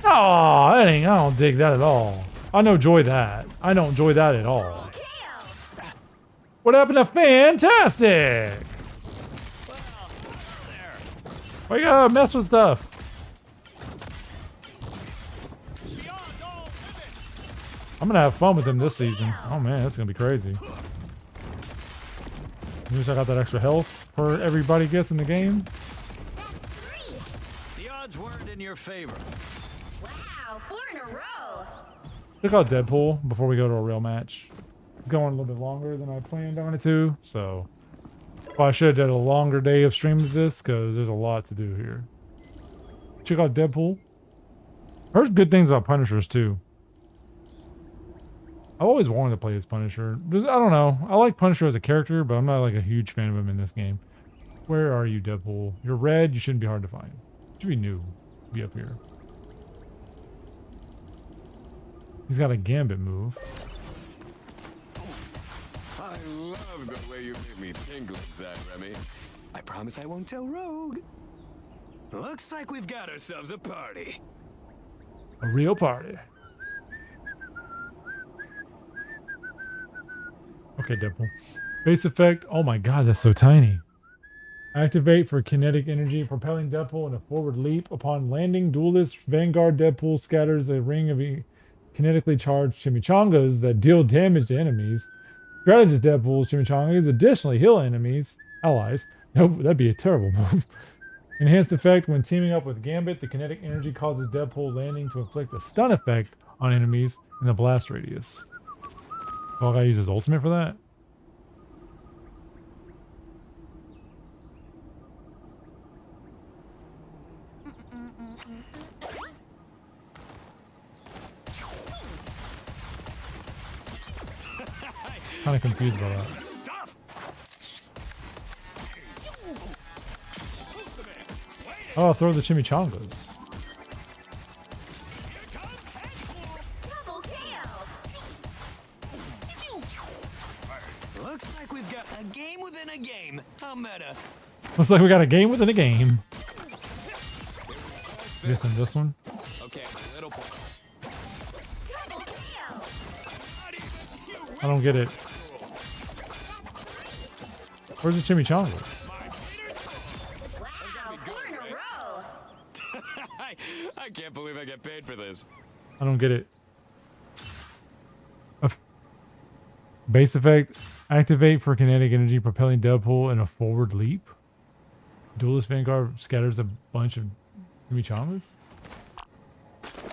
Oh, I don't dig that at all. I don't enjoy that. I don't enjoy that at all. KO. What happened to Fantastic? There. Why you gotta mess with stuff? Beyond all limits. I'm gonna have fun with him this season. Oh man, that's gonna be crazy. Maybe I got that extra health for everybody gets in the game. That's 3. The odds weren't in your favor. Wow, 4 in a row. Check out Deadpool before we go to a real match. Going a little bit longer than I planned on it to, so I should have done a longer day of streaming this because there's a lot to do here. Check out Deadpool. Heard good things about Punishers too. I've always wanted to play as Punisher. I don't know. I like Punisher as a character, but I'm not like a huge fan of him in this game. Where are you, Deadpool? You're red. You shouldn't be hard to find. Should be new. Be up here. He's got a Gambit move. I love the way you give me tingles, Zach Remy. I promise I won't tell Rogue. Looks like we've got ourselves a party. A real party. Okay, Deadpool. Base effect. Oh my god, that's so tiny. Activate for kinetic energy, propelling Deadpool in a forward leap. Upon landing, Duelist Vanguard Deadpool scatters a ring of kinetically charged chimichangas that deal damage to enemies. Strategist Deadpool's chimichangas additionally heal enemies, allies. Nope, that'd be a terrible move. Enhanced effect when teaming up with Gambit, the kinetic energy causes Deadpool landing to inflict a stun effect on enemies in the blast radius. Oh, I gotta use his ultimate for that? Kind of confused about that. Stop. Oh, throw the chimichangas. Double KO. Looks like we've got a game within a game. How meta. Looks like we got a game within a game. Guessing this one. Okay, my little boy. Double KO. I don't get it. Where's the chimichangas? Wow, 4 in a row. I can't believe I get paid for this. I don't get it. Base effect. Activate for kinetic energy, propelling Deadpool in a forward leap. Duelist Vanguard scatters a bunch of chimichangas.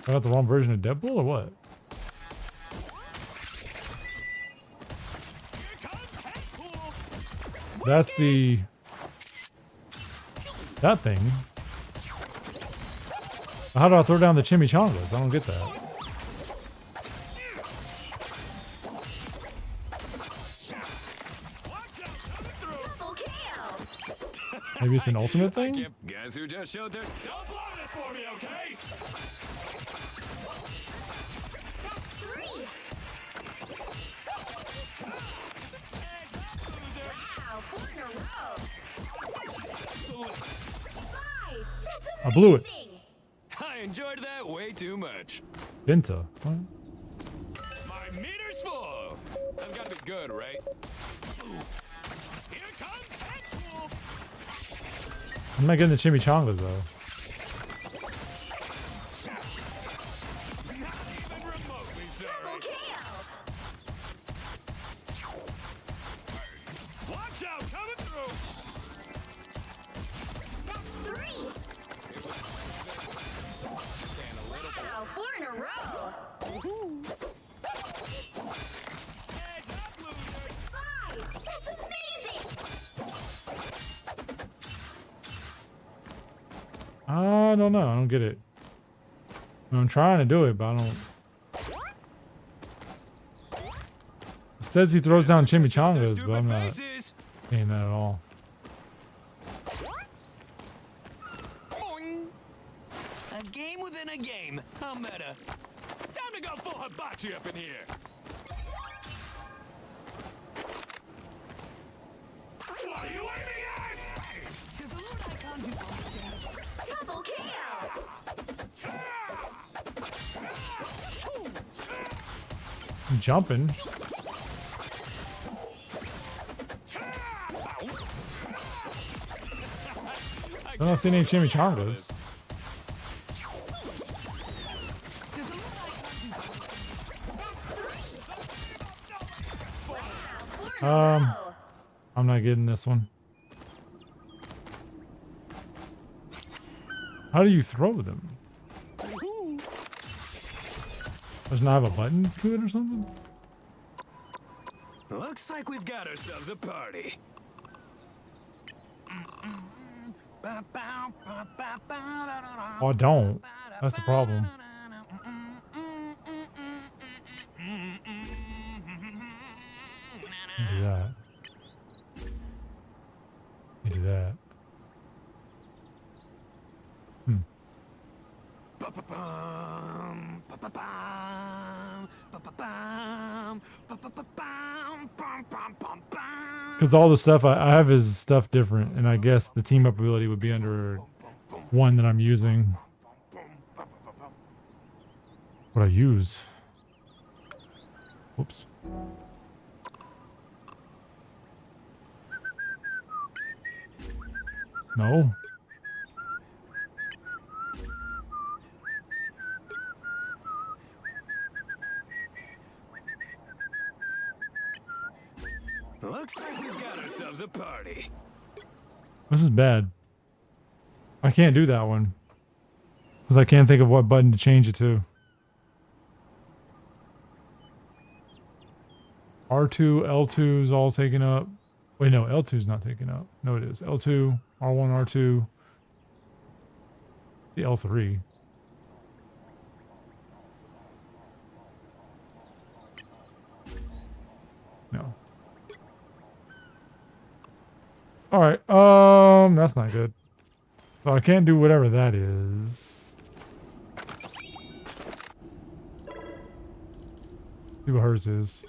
I got the wrong version of Deadpool or what? That's the... that thing. How do I throw down the chimichangas? I don't get that. Double KO. Maybe it's an ultimate thing? Yep, guess who just showed their... Don't blow this for me, okay? That's 3. Wow, 4 in a row. 5. That's amazing. I blew it. I enjoyed that way too much. Benta. What? My meter's full. That's gotta be good, right? Here comes Deadpool. I'm not getting the chimichangas though. Not even remotely Double sorry. KO. Watch out, coming through. That's 3. I don't know. I don't get it. I'm trying to do it, but I don't. It says he throws down chimichangas, but I'm not seeing that at all. A game within a game. How meta. Time to go full hibachi up in here. What are you aiming at? There's a little icon you understand. Double kill! I'm jumping. I don't see any chimichangas. I'm not getting this one. How do you throw them? Does not have a button to it or something? Looks like we've got ourselves a party. Oh, I don't. That's the problem. Do that. Do that. Because all the stuff I have is stuff different, and I guess the team up ability would be under one that I'm using. What I use? Whoops. No. Looks like we've got ourselves a party. This is bad. I can't do that one. Because I can't think of what button to change it to. R2, L2 is all taken up. Wait, no, L2 is not taken up. No, it is. L2, R1, R2. The L3. No. Alright, that's not good. So I can't do whatever that is. See what hers is.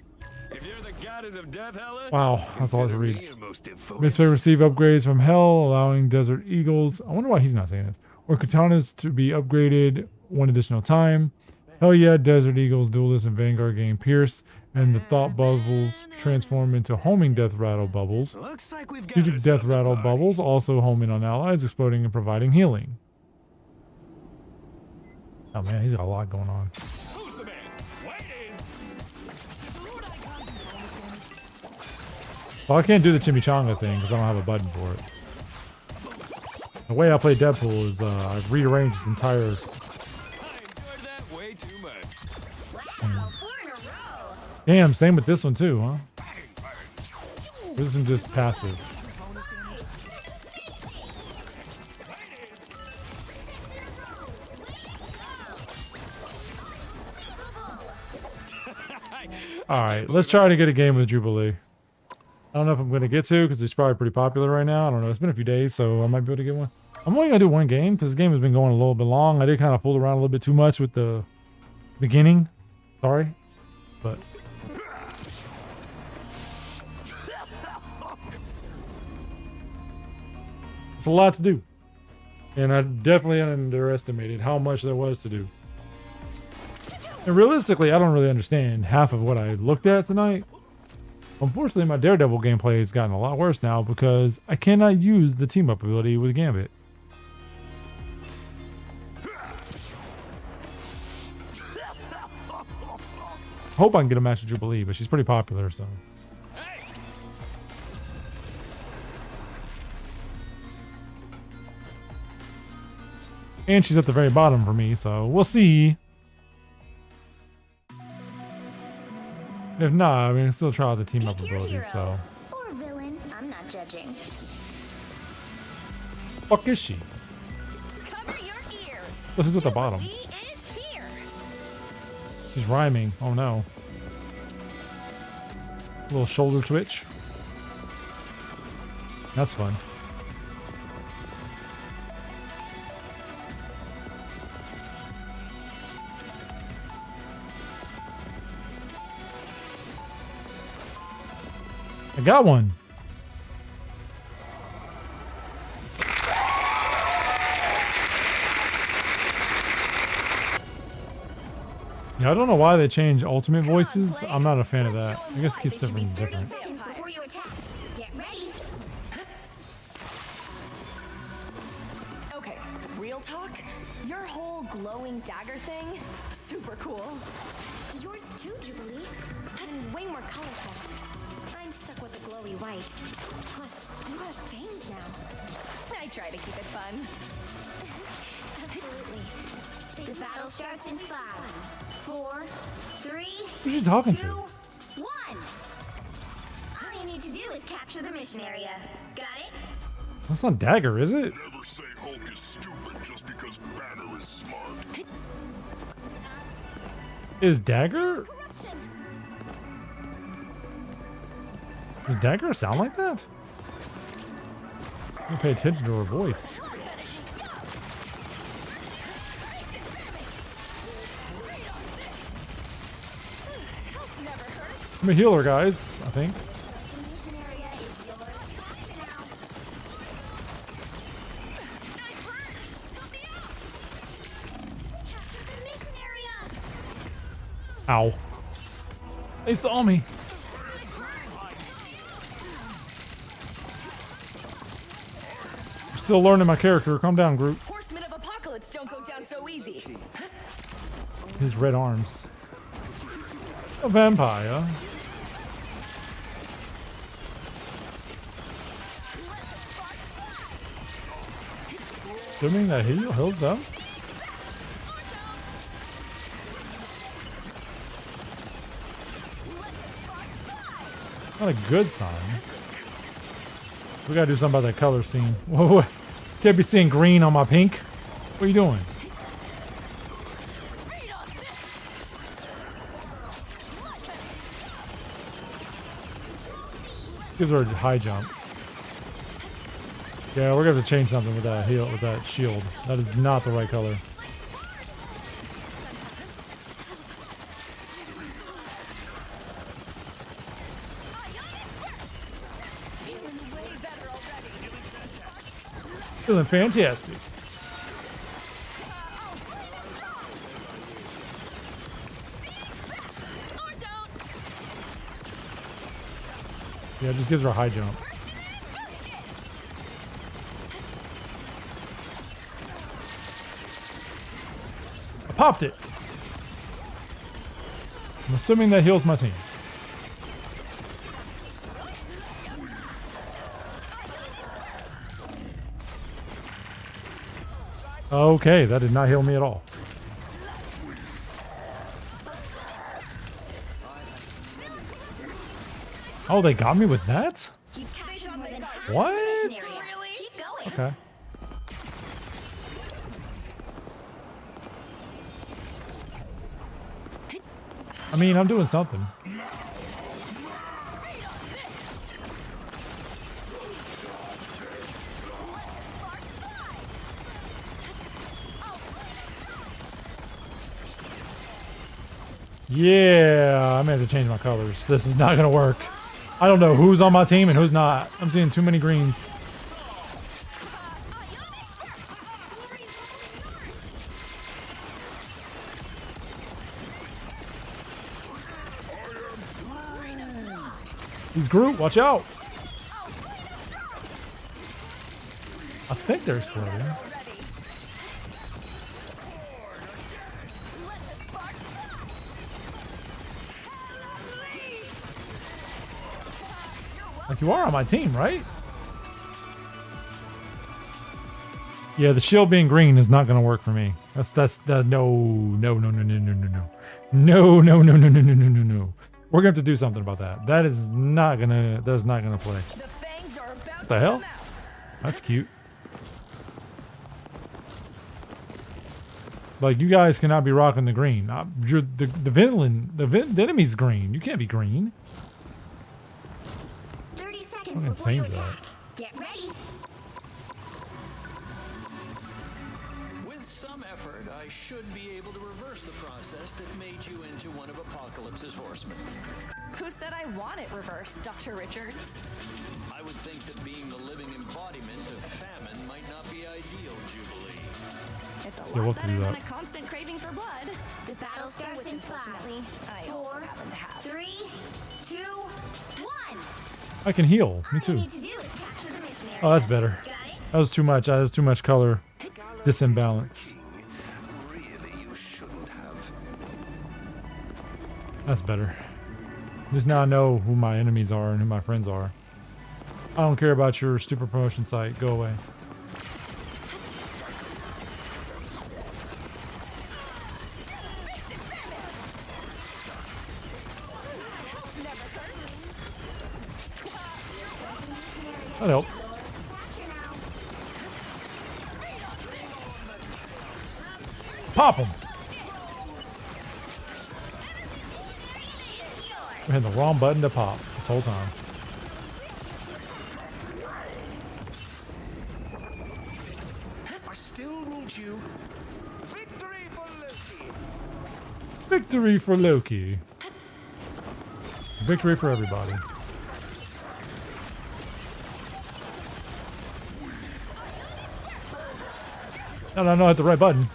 If you're the goddess of death, Helen, Wow, that's all I have to consider read. me your most devoted. This may receive upgrades from Hell, allowing Desert Eagles. I wonder why he's not saying this. Or katanas to be upgraded one additional time. Hell yeah, Desert Eagles, Duelist, and Vanguard gain Pierce. And the Thought Bubbles transform into homing Death Rattle Bubbles. Looks like we've got Strategic Death ourselves a Rattle party. Bubbles also home in on allies, exploding and providing healing. Oh man, he's got a lot going on. Who's the man? Wait is. Well, I can't do the chimichanga thing because I don't have a button for it. The way I play Deadpool is I've rearranged his entire... I enjoyed that way too much. Wow, 4 in a row! Damn, same with this one too, huh? This isn't just passive. Alright, let's try to get a game with Jubilee. I don't know if I'm going to get to because it's probably pretty popular right now. I don't know. It's been a few days, so I might be able to get one. I'm only going to do one game because the game has been going a little bit long. I did kind of fool around a little bit too much with the beginning. Sorry. But... it's a lot to do. And I definitely underestimated how much there was to do. And realistically, I don't really understand half of what I looked at tonight. Unfortunately, my Daredevil gameplay has gotten a lot worse now because I cannot use the team-up ability with Gambit. Hope I can get a match with Jubilee, but she's pretty popular, so... and she's at the very bottom for me, so we'll see. If not, I mean, still try out the team up Pick your ability, hero. so. Or villain, I'm not judging. Fuck is she? Cover What is at the bottom? Jubilee is here. She's rhyming. Oh no. Little shoulder twitch. That's fun. I got one. Yeah, I don't know why they change ultimate voices. I'm not a fan of that. I guess it keeps everything different. Seconds before you attack. Get ready. Okay, real talk. Your whole glowing dagger thing, super cool. Yours too, Jubilee. And way more colorful. I'm stuck with the glowy white. Plus, you have fangs now. I try to keep it fun. Absolutely. The battle starts in 5, 4, 3, Who's she talking 2, to? 1. All you need to do is capture the mission area. Got it? That's not Dagger, is it? Never say Hulk is stupid just because Banner is smart. Is Dagger? Does Dagger sound like that? I pay attention to her voice. I'm a healer, guys, I think. The mission area is yours. Capture the mission area. Ow. They saw me. Still learning my character. Calm down, Groot. Horsemen of Apocalypse don't go down so easy. His red arms. A vampire. Assuming that heals them. Not a good sign. We gotta do something about that color scene. Whoa, can't be seeing green on my pink. What are you doing? Gives her a high jump. Yeah, we're gonna have to change something with that heal, with that shield. That is not the right color. Feeling fantastic. Yeah, it just gives her a high jump. I popped it. I'm assuming that heals my team. Okay, that did not heal me at all. Oh, they got me with that? You've captured more than half What? the mission area. Keep going. Okay. I mean, I'm doing something. Yeah, I may have to change my colors. This is not gonna work. I don't know who's on my team and who's not. I'm seeing too many greens. He's Groot, watch out! I think they're exploding. Like, you are on my team, right? Yeah, the shield being green is not gonna work for me. No. We're gonna have to do something about that. That is not gonna play. The fangs are about What the to hell? come out. That's cute. Like, you guys cannot be rocking the green. You're the enemy's green. You can't be green. 30 seconds What before you insane is that? attack. Get ready. With some effort, I should be able to reverse the process that made you into one of Apocalypse's horsemen. Who said I want it reversed, Dr. Richards? I would think that being the living embodiment of famine might not be ideal, Jubilee. It's a Yeah, lot what to better do than that. a constant craving for blood. The battle starts Which in unfortunately, 5, I also 4, happen to have. 3, 2, 1. I can heal. Me All you too. need to do is capture the mission area. Oh, that's better. Got it? That was too much. That was too much color disimbalance. Really, you shouldn't have. That's better. Just now I know who my enemies are and who my friends are. I don't care about your stupid promotion site. Go away. That helps. Pop him. I had the wrong button to pop this whole time. I still need you. Victory for Loki. Victory for Loki. Victory for everybody. No, I hit the right button.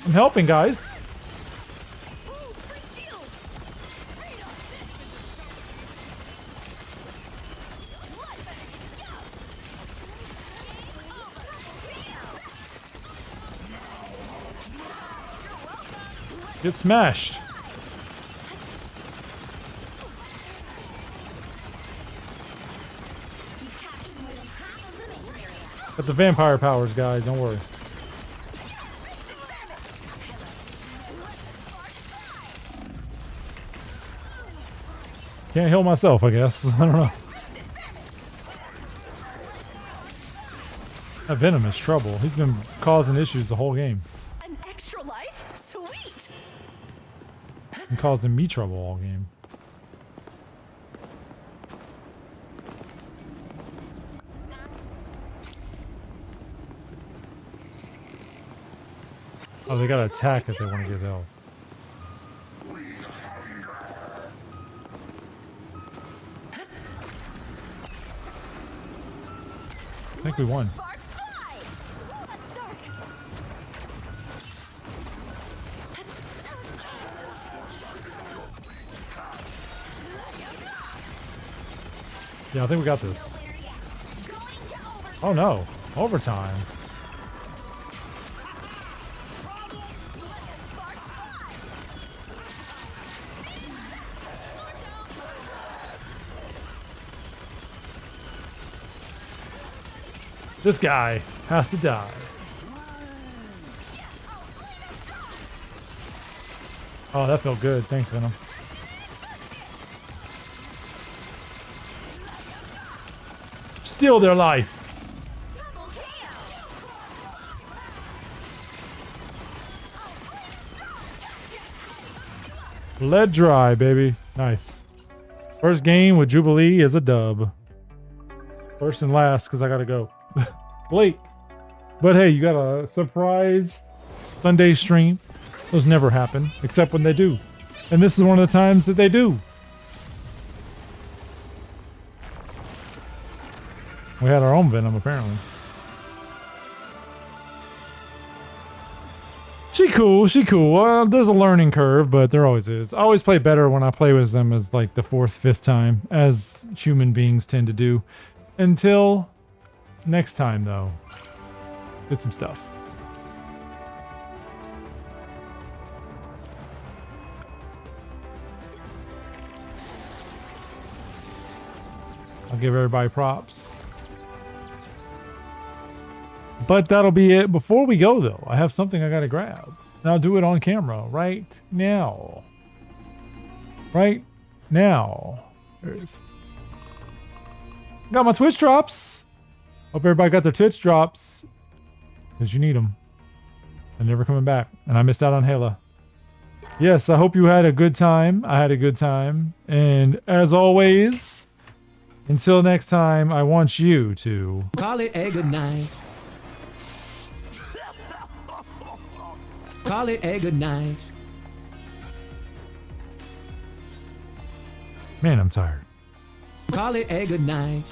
I'm helping, guys. Get smashed. But the vampire powers, guys, don't worry. Can't heal myself, I guess. I don't know. That Venom is trouble. He's been causing issues the whole game. An extra life? Sweet! And causing me trouble all game. Oh, they got an attack that they want to give help. I think we won. Sparks fly! Yeah, I think we got this. Oh no, overtime. This guy has to die. Oh, that felt good. Thanks, Venom. Steal their life. Lead dry, baby. Nice. First game with Jubilee is a dub. First and last, because I gotta go. Late. But hey, you got a surprise Sunday stream. Those never happen, except when they do. And this is one of the times that they do. We had our own Venom, apparently. She cool. There's a learning curve, but there always is. I always play better when I play with them as like the 4th, 5th time, as human beings tend to do. Until next time, though. Did some stuff. I'll give everybody props. But that'll be it. Before we go, though, I have something I gotta grab. And I'll do it on camera right now. Right Now, there it is. Got my Twitch drops. Hope everybody got their Twitch drops. Because you need them. They're never coming back. And I missed out on Hela. Yes, I hope you had a good time. I had a good time. And as always, until next time, I want you to call it a good night. Call it a good night. Man, I'm tired. Call it a good night.